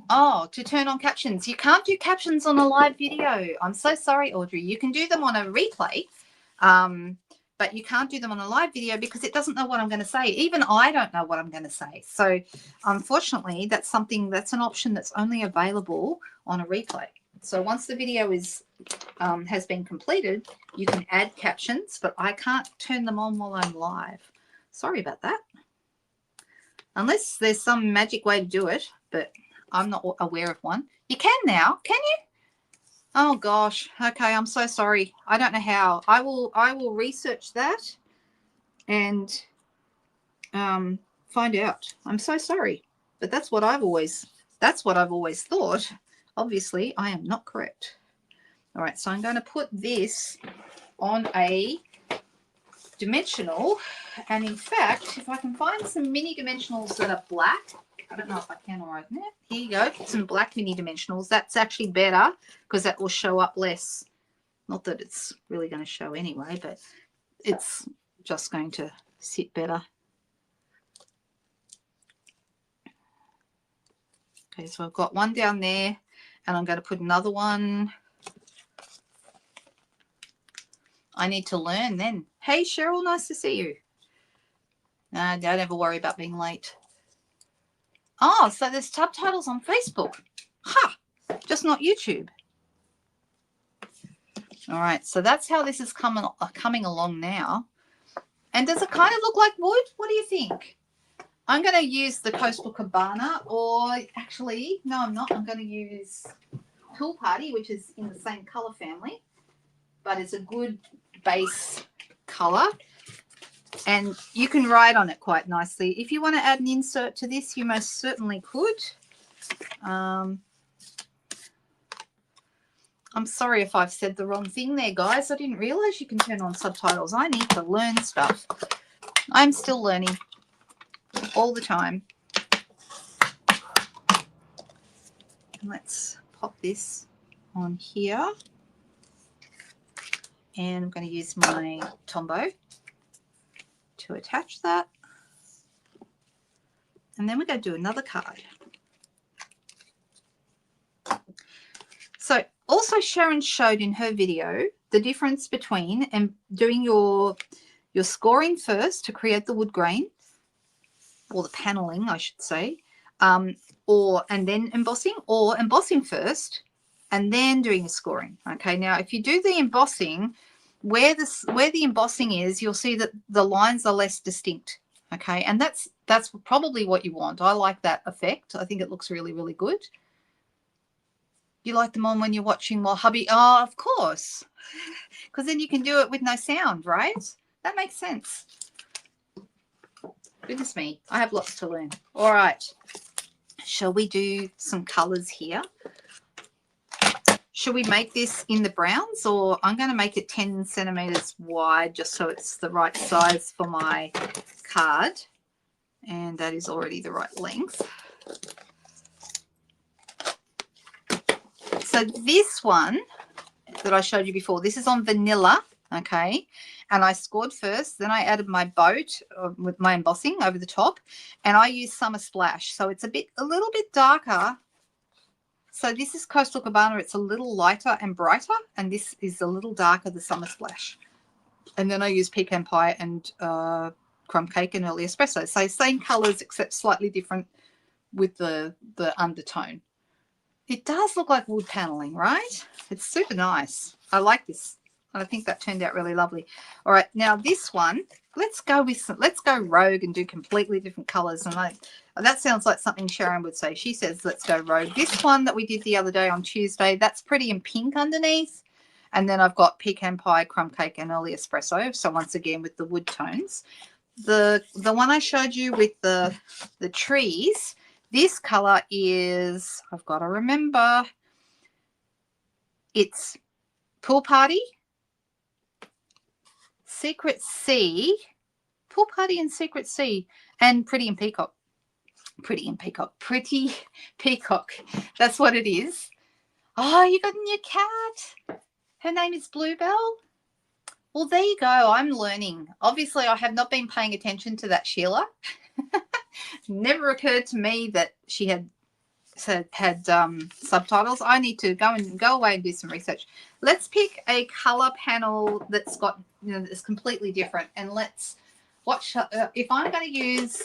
S1: Oh, to turn on captions. You can't do captions on a live video. I'm so sorry, Audrey. You can do them on a replay, but you can't do them on a live video because it doesn't know what I'm going to say. Even I don't know what I'm going to say. So unfortunately, that's an option that's only available on a replay. So once the video is has been completed, you can add captions, but I can't turn them on while I'm live. Sorry about that. Unless there's some magic way to do it, but I'm not aware of one. You can now, can you? Oh gosh. Okay, I'm so sorry. I don't know how. I will research that and find out. I'm so sorry. But that's what I've always thought. Obviously, I am not correct. All right, so I'm going to put this on a dimensional, and in fact, if I can find some mini dimensionals that are black, I don't know if I can or not. Here you go, some black mini dimensionals. That's actually better because that will show up less. Not that it's really going to show anyway, but it's just going to sit better. Okay, so I've got one down there, and I'm going to put another one. I need to learn then. Hey, Cheryl, nice to see you. No, don't ever worry about being late. Oh, so there's subtitles on Facebook. Ha! Just not YouTube. All right, so that's how this is coming along now. And does it kind of look like wood? What do you think? I'm going to use the Coastal Cabana, or actually, no, I'm not. I'm going to use Pool Party, which is in the same color family, but it's a good base color. And you can write on it quite nicely. If you want to add an insert to this, you most certainly could. I'm sorry if I've said the wrong thing there, guys. I didn't realize you can turn on subtitles. I need to learn stuff. I'm still learning all the time. And let's pop this on here. And I'm going to use my Tombow to attach that. And then we're going to do another card. So also Sharon showed in her video the difference between doing your scoring first to create the wood grain, or the paneling, I should say, and then embossing, or embossing first and then doing the scoring. Okay, now if you do the embossing, where the embossing is, you'll see that the lines are less distinct. Okay, and that's probably what you want. I like that effect. I think it looks really, really good. You like them on when you're watching while hubby? Oh, of course. Because then you can do it with no sound, right? That makes sense. Goodness me, I have lots to learn. All right. Shall we do some colours here? Should we make this in the browns, or I'm going to make it 10 centimetres wide just so it's the right size for my card. And that is already the right length. So this one that I showed you before, this is on vanilla, okay? And I scored first, then I added my boat with my embossing over the top, and I used Summer Splash. So it's a little bit darker. So this is Coastal Cabana. It's a little lighter and brighter, and this is a little darker, the Summer Splash. And then I use Pecan Pie and Crumb Cake and Early Espresso. So same colours except slightly different with the undertone. It does look like wood paneling, right? It's super nice. I like this. I think that turned out really lovely. All right, now this one, let's go rogue and do completely different colors. And that sounds like something Sharon would say. She says, let's go rogue. This one that we did the other day on Tuesday, that's pretty in pink underneath. And then I've got Pecan Pie, Crumb Cake, and Early Espresso. So once again with the wood tones. The one I showed you with the trees, this color is, I've got to remember, it's Pool Party, Secret Sea, Pool Party and Secret Sea, and Pretty in Peacock. Pretty in Peacock. Pretty Peacock. That's what it is. Oh, you got a new cat. Her name is Bluebell. Well, there you go. I'm learning. Obviously, I have not been paying attention to that Sheila. Never occurred to me that she had subtitles. I need to go away and do some research. Let's pick a color panel that's got, that's completely different, and let's watch. If I'm going to use,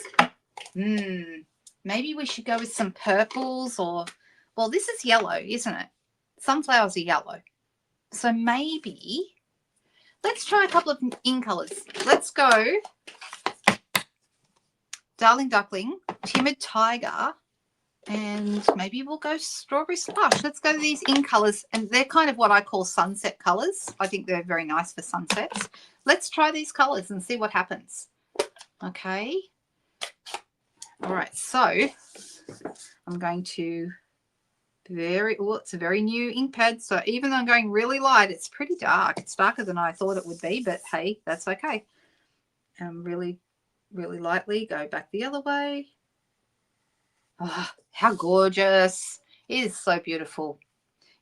S1: maybe we should go with some purples, or, well, this is yellow, isn't it? Sunflowers are yellow, so maybe let's try a couple of in colors. Let's go Darling Duckling, Timid Tiger, and maybe we'll go Strawberry Slush. Let's go to these in colors, and they're kind of what I call sunset colors. I think they're very nice for sunsets. Let's try these colors and see what happens. Okay. All right, so I'm going to it's a very new ink pad, so even though I'm going really light, it's pretty dark. It's darker than I thought it would be, but hey, that's okay. And really lightly go back the other way. Oh, how gorgeous. It is so beautiful.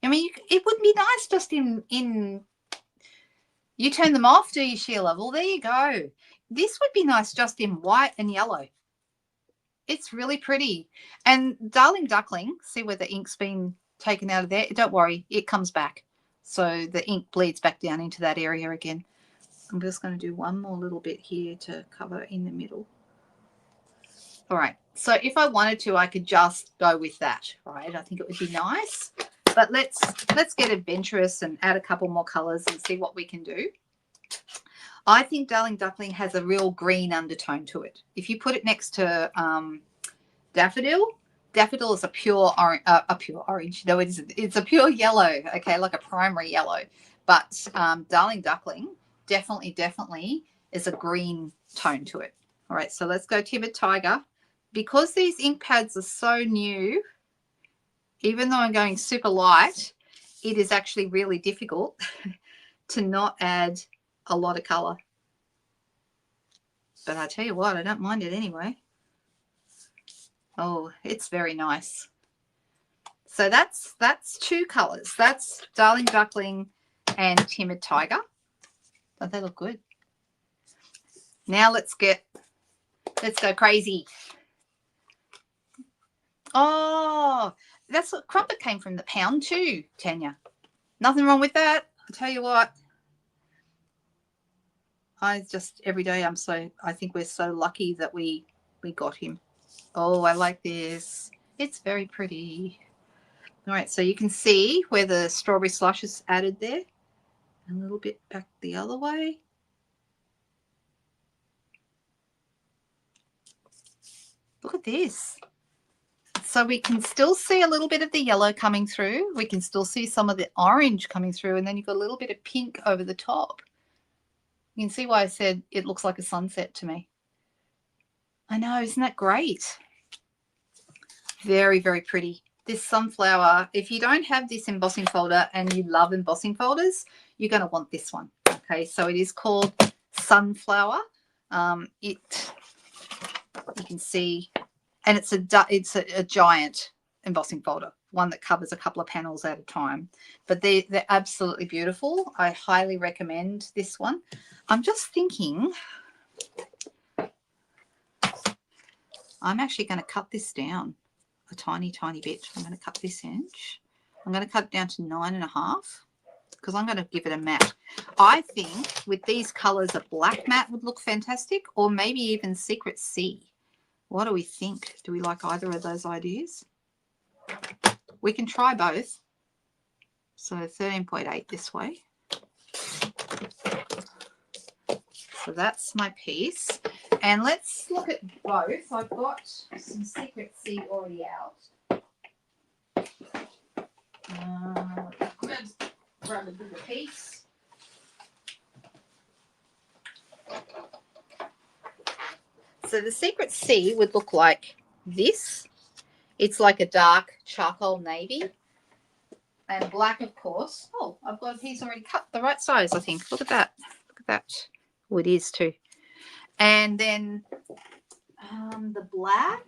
S1: I mean, it would be nice just in you turn them off, do you, Sheila? Well, there you go. This would be nice just in white and yellow. It's really pretty. And Darling Duckling, see where the ink's been taken out of there? Don't worry, it comes back. So the ink bleeds back down into that area again. I'm just going to do one more little bit here to cover in the middle. All right, so if I wanted to, I could just go with that, right? I think it would be nice. But let's get adventurous and add a couple more colors and see what we can do. I think Darling Duckling has a real green undertone to it. If you put it next to Daffodil is a pure orange. No, it isn't. It's a pure yellow, okay, like a primary yellow. But Darling Duckling definitely is a green tone to it. All right, so let's go Timid Tiger. Because these ink pads are so new, even though I'm going super light, it is actually really difficult to not add a lot of color. But I tell you what, I don't mind it anyway. Oh, it's very nice. So that's two colors. That's Darling Duckling and Timid Tiger. Don't they look good? Now let's go crazy. Oh, that's what Crumpet came from the pound too, Tanya. Nothing wrong with that. I'll tell you what. Every day I think we're so lucky that we got him. Oh, I like this. It's very pretty. All right, so you can see where the Strawberry Slush is added there. A little bit back the other way. Look at this. It's So we can still see a little bit of the yellow coming through. We can still see some of the orange coming through, and then you've got a little bit of pink over the top. You can see why I said it looks like a sunset to me. I know, isn't that great? Very, very pretty. This sunflower, if you don't have this embossing folder and you love embossing folders, you're going to want this one. Okay, so it is called Sunflower. You can see, and it's a giant embossing folder, one that covers a couple of panels at a time. But they're absolutely beautiful. I highly recommend this one. I'm just thinking, I'm actually going to cut this down a tiny bit. I'm going to cut this inch. I'm going to cut it down to 9.5 because I'm going to give it a matte. I think with these colors, a black matte would look fantastic, or maybe even Secret Sea. What do we think? Do we like either of those ideas? We can try both. So 13.8 this way. So that's my piece. And let's look at both. I've got some Secret Sea already out. Let's grab a bigger piece. So the Secret Sea would look like this. It's like a dark charcoal navy. And black, of course. Oh, I've got a piece already cut the right size, I think. Look at that. Look at that. Oh, it is too. And then the black,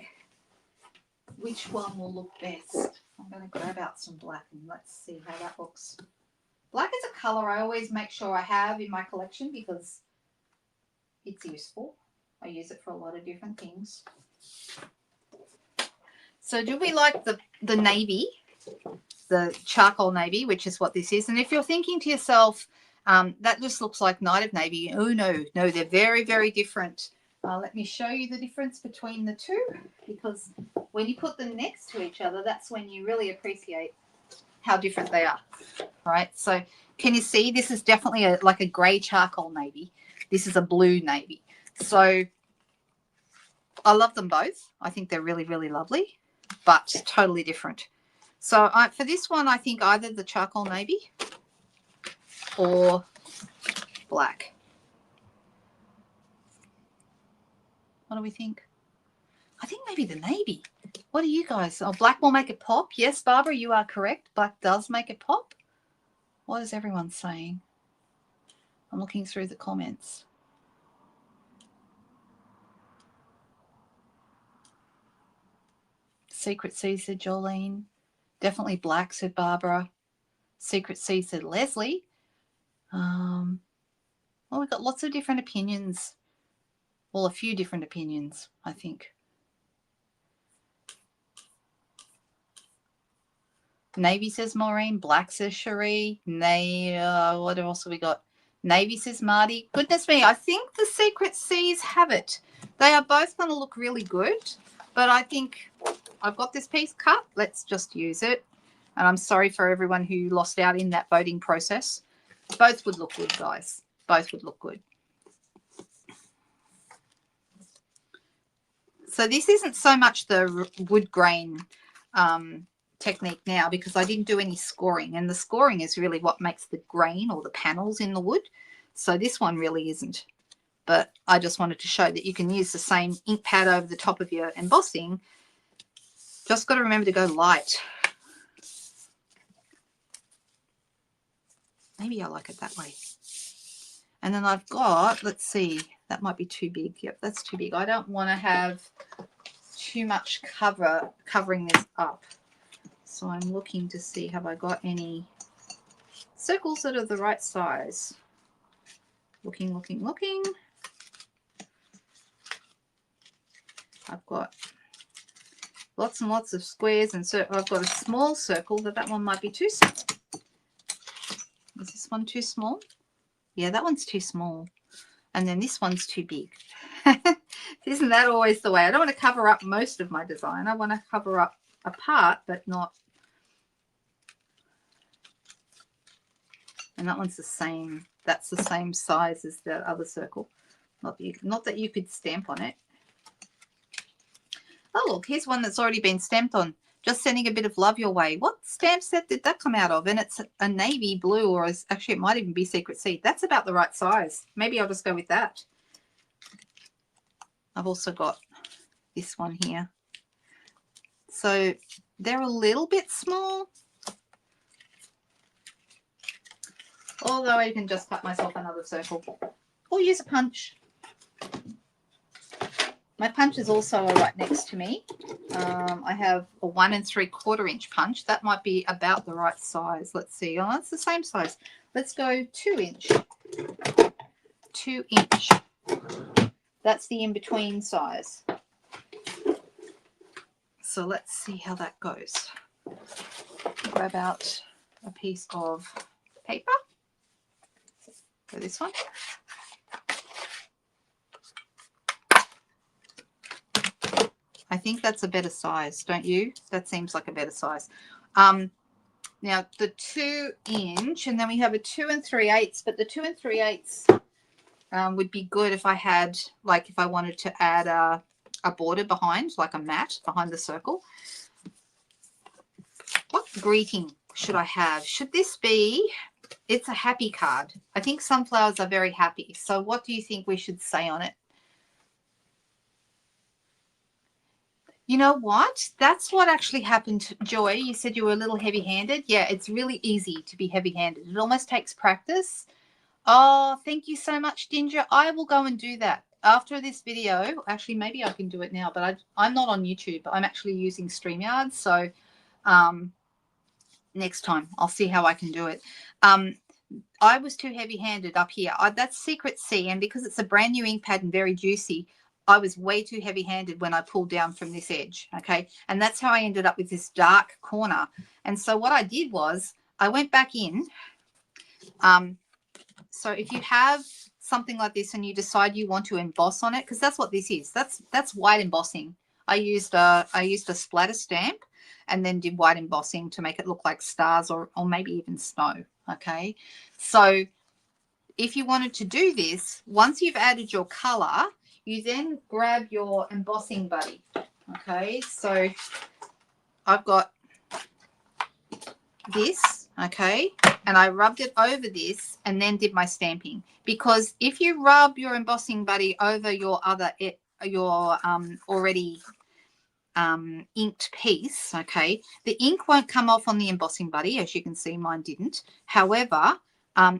S1: which one will look best? I'm going to grab out some black and let's see how that looks. Black is a color I always make sure I have in my collection because it's useful. I use it for a lot of different things. So do we like the navy, the charcoal navy, which is what this is? And if you're thinking to yourself, that just looks like Night of Navy. Oh, no, they're very, very different. Let me show you the difference between the two, because when you put them next to each other, that's when you really appreciate how different they are, right? So can you see this is definitely like a grey charcoal navy. This is a blue navy. So I love them both. I think they're really, really lovely, but totally different. So for this one, I think either the charcoal navy or black. What do we think? I think maybe the navy. What do you guys? Oh, black will make it pop. Yes, Barbara, you are correct. Black does make it pop. What is everyone saying? I'm looking through the comments. Secret Sea, said Jolene. Definitely black, said Barbara. Secret Sea, said Leslie. Well, we've got lots of different opinions. Well, a few different opinions, I think. Navy, says Maureen. Black, says Cherie. What else have we got? Navy, says Marty. Goodness me, I think the Secret Seas have it. They are both going to look really good, but I think I've got this piece cut. Let's just use it. And I'm sorry for everyone who lost out in that voting process. Both would look good, guys. Both would look good. So this isn't so much the wood grain technique now because I didn't do any scoring, and the scoring is really what makes the grain or the panels in the wood. So this one really isn't, but I just wanted to show that you can use the same ink pad over the top of your embossing. Just got to remember to go light. Maybe I like it that way. And then I've got, let's see, that might be too big. Yep, that's too big. I don't want to have too much covering this up. So I'm looking to see, have I got any circles that are the right size? Looking. I've got lots and lots of squares, and so I've got a small circle, but that one might be too small. Is this one too small? Yeah, that one's too small. And then this one's too big. Isn't that always the way? I don't want to cover up most of my design. I want to cover up a part, but not. And that one's the same. That's the same size as the other circle. Not that you could stamp on it. Oh, look, here's one that's already been stamped on. Just sending a bit of love your way. What stamp set did that come out of? And it's a navy blue, or actually it might even be Secret Sea. That's about the right size. Maybe I'll just go with that. I've also got this one here. So they're a little bit small. Although I can just cut myself another circle or use a punch. My punch is also right next to me. I have a 1 3/4 inch punch. That might be about the right size. Let's see. Oh, it's the same size. Let's go 2 inch. 2 inch. That's the in-between size. So let's see how that goes. Grab out a piece of paper. So this one. I think that's a better size, don't you? That seems like a better size. Now the 2 inch, and then we have a 2 3/8, but the 2 3/8 would be good if I had, like, if I wanted to add a border behind, like a mat behind the circle. What greeting should I have? Should this be, it's a happy card. I think sunflowers are very happy. So what do you think we should say on it? You know what? That's what actually happened, Joy. You said you were a little heavy-handed. Yeah, it's really easy to be heavy-handed. It almost takes practice. Oh, thank you so much, Ginger. I will go and do that after this video. Actually, maybe I can do it now, but I'm not on YouTube. I'm actually using StreamYard. So next time I'll see how I can do it. I was too heavy-handed up here. That's Secret Sea, and because it's a brand new ink pad and very juicy, I was way too heavy-handed when I pulled down from this edge, okay? And that's how I ended up with this dark corner. And so what I did was I went back in. So if you have something like this and you decide you want to emboss on it, because that's what this is. That's white embossing. I used a splatter stamp and then did white embossing to make it look like stars or maybe even snow, okay? So if you wanted to do this, once you've added your color, you then grab your embossing buddy, okay? So I've got this, okay, and I rubbed it over this and then did my stamping, because if you rub your embossing buddy over your already inked piece, okay, the ink won't come off on the embossing buddy. As you can see, mine didn't. However,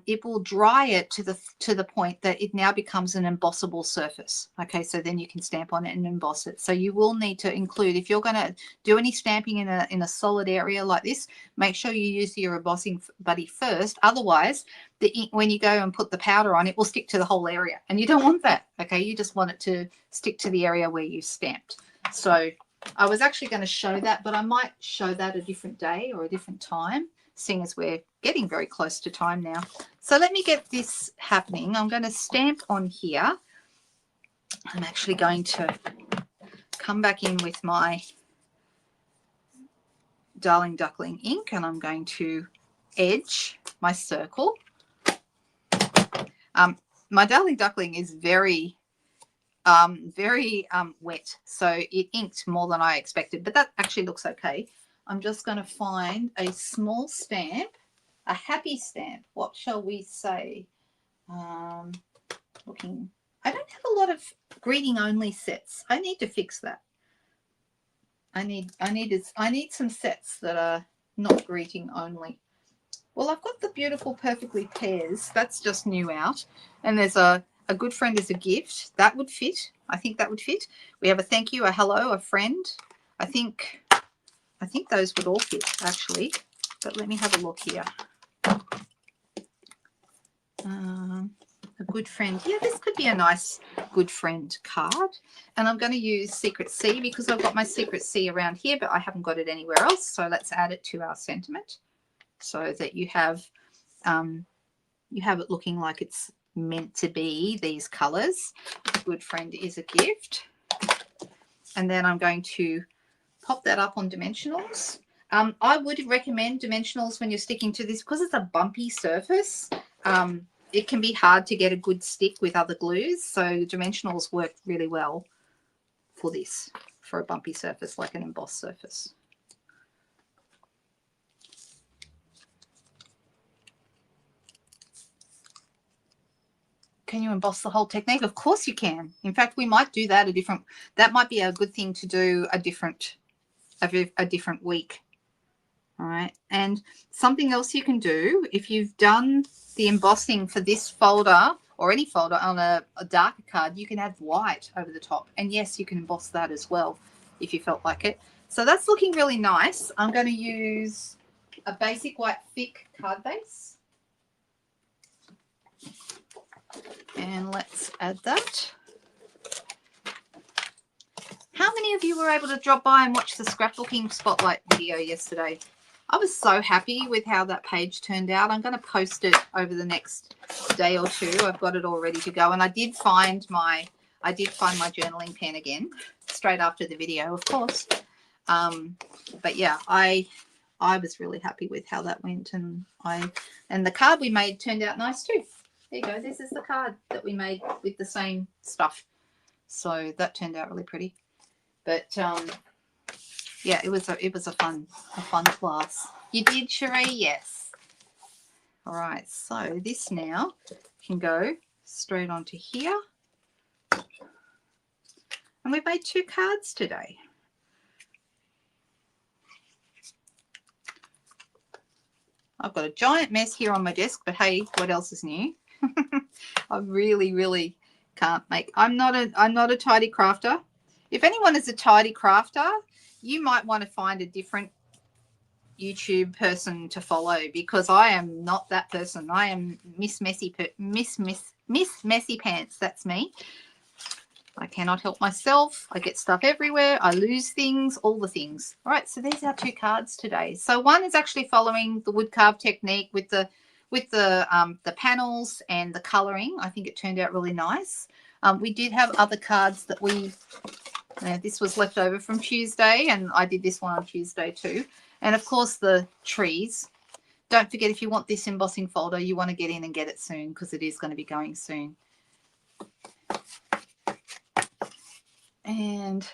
S1: it will dry it to the point that it now becomes an embossable surface. Okay, so then you can stamp on it and emboss it. So you will need to include, if you're going to do any stamping in a solid area like this, make sure you use your embossing buddy first. Otherwise, the ink, when you go and put the powder on, it will stick to the whole area, and you don't want that. Okay, you just want it to stick to the area where you stamped. So I was actually going to show that, but I might show that a different day or a different time, seeing as we're getting very close to time now. So let me get this happening. I'm going to stamp on here. I'm actually going to come back in with my Darling Duckling ink, and I'm going to edge my circle. My Darling Duckling is very wet, so it inked more than I expected, but that actually looks okay. I'm just going to find a small stamp, a happy stamp. What shall we say? Looking, I don't have a lot of greeting only sets. I need to fix that. I need some sets that are not greeting only. Well, I've got the beautiful Perfectly Pairs. That's just new out, and there's a good friend is a gift. That would fit. I think that would fit. We have a thank you, a hello, a friend. I think those would all fit, actually. But let me have a look here. A good friend. Yeah, this could be a nice good friend card. And I'm going to use Secret Sea because I've got my Secret Sea around here, but I haven't got it anywhere else. So let's add it to our sentiment so that you have it looking like it's meant to be these colors. A good friend is a gift. And then I'm going to pop that up on dimensionals. I would recommend dimensionals when you're sticking to this because it's a bumpy surface. It can be hard to get a good stick with other glues, so dimensionals work really well for this. for a bumpy surface like an embossed surface. Can you emboss the whole technique? Of course you can. In fact, we might do that that might be a good thing to do a different week. All right. And something else you can do, if you've done the embossing for this folder or any folder on a darker card, you can add white over the top. And yes, you can emboss that as well if you felt like it. So that's looking really nice. I'm going to use a basic white thick card base. And let's add that. How many of you were able to drop by and watch the scrapbooking spotlight video yesterday? I was so happy with how that page turned out. I'm going to post it over the next day or two. I've got it all ready to go. And I did find my journaling pen again straight after the video, of course. But yeah, I was really happy with how that went, and the card we made turned out nice too. There you go. This is the card that we made with the same stuff. So that turned out really pretty. But yeah, it was a fun class. You did, Cherie? Yes. All right. So this now can go straight onto here. And we've made 2 cards today. I've got a giant mess here on my desk, but hey, what else is new? I really can't make. I'm not a tidy crafter. If anyone is a tidy crafter, you might want to find a different YouTube person to follow, because I am not that person. I am Miss Messy Pants. That's me. I cannot help myself. I get stuff everywhere. I lose things, all the things. All right, so there's our 2 cards today. So one is actually following the wood carve technique with the panels and the coloring. I think it turned out really nice. We did have other cards that this was left over from Tuesday, and I did this one on Tuesday too. And of course the trees. Don't forget, if you want this embossing folder, you want to get in and get it soon, because it is going to be going soon. And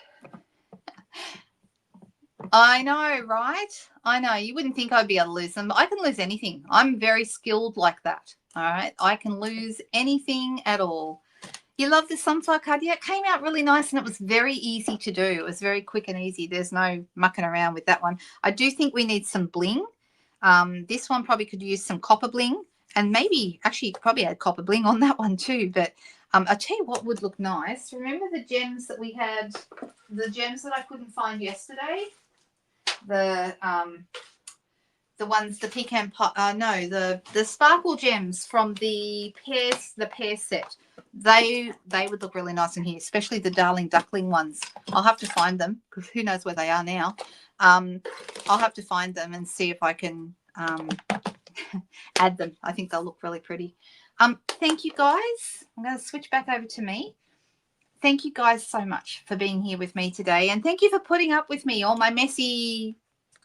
S1: I know, right? I know. You wouldn't think I'd be able to lose them, but I can lose anything. I'm very skilled like that. All right. I can lose anything at all. You love the sunflower card? Yeah, it came out really nice, and it was very easy to do. It was very quick and easy. There's no mucking around with that one. I do think we need some bling. This one probably could use some copper bling, and maybe actually probably add copper bling on that one too. But I'll tell you what would look nice. Remember the gems that we had, the gems that I couldn't find yesterday? The ones, the pecan pie, the sparkle gems from the pear set. They would look really nice in here, especially the darling duckling ones. I'll have to find them, because who knows where they are now. I'll have to find them and see if I can add them. I think they'll look really pretty. Thank you guys. I'm going to switch back over to me. Thank you guys so much for being here with me today, and thank you for putting up with me, all my messy,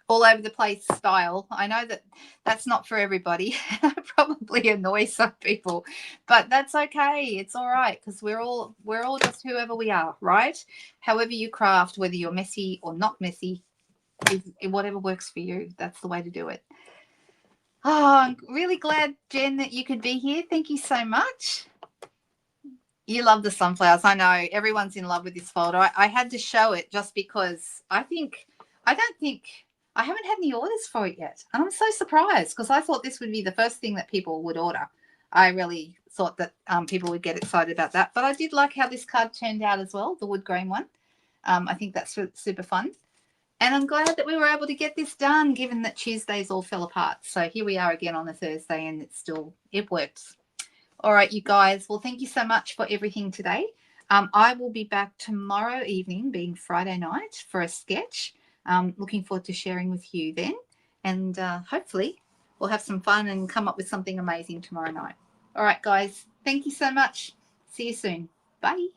S1: all over the place style. I know that that's not for everybody. I probably annoy some people, but that's okay. It's all right, because we're all just whoever we are, right? However you craft, whether you're messy or not messy, whatever works for you, that's the way to do it. Oh, I'm really glad, Jen, that you could be here. Thank you so much. You love the sunflowers. I know everyone's in love with this folder. I had to show it just because I haven't had any orders for it yet. And I'm so surprised, because I thought this would be the first thing that people would order. I really thought that people would get excited about that. But I did like how this card turned out as well, the wood grain one. I think that's super fun. And I'm glad that we were able to get this done, given that Tuesdays all fell apart. So here we are again on a Thursday, and it works. All right, you guys. Well, thank you so much for everything today. I will be back tomorrow evening, being Friday night, for a sketch. Looking forward to sharing with you then. And hopefully we'll have some fun and come up with something amazing tomorrow night. All right, guys. Thank you so much. See you soon. Bye.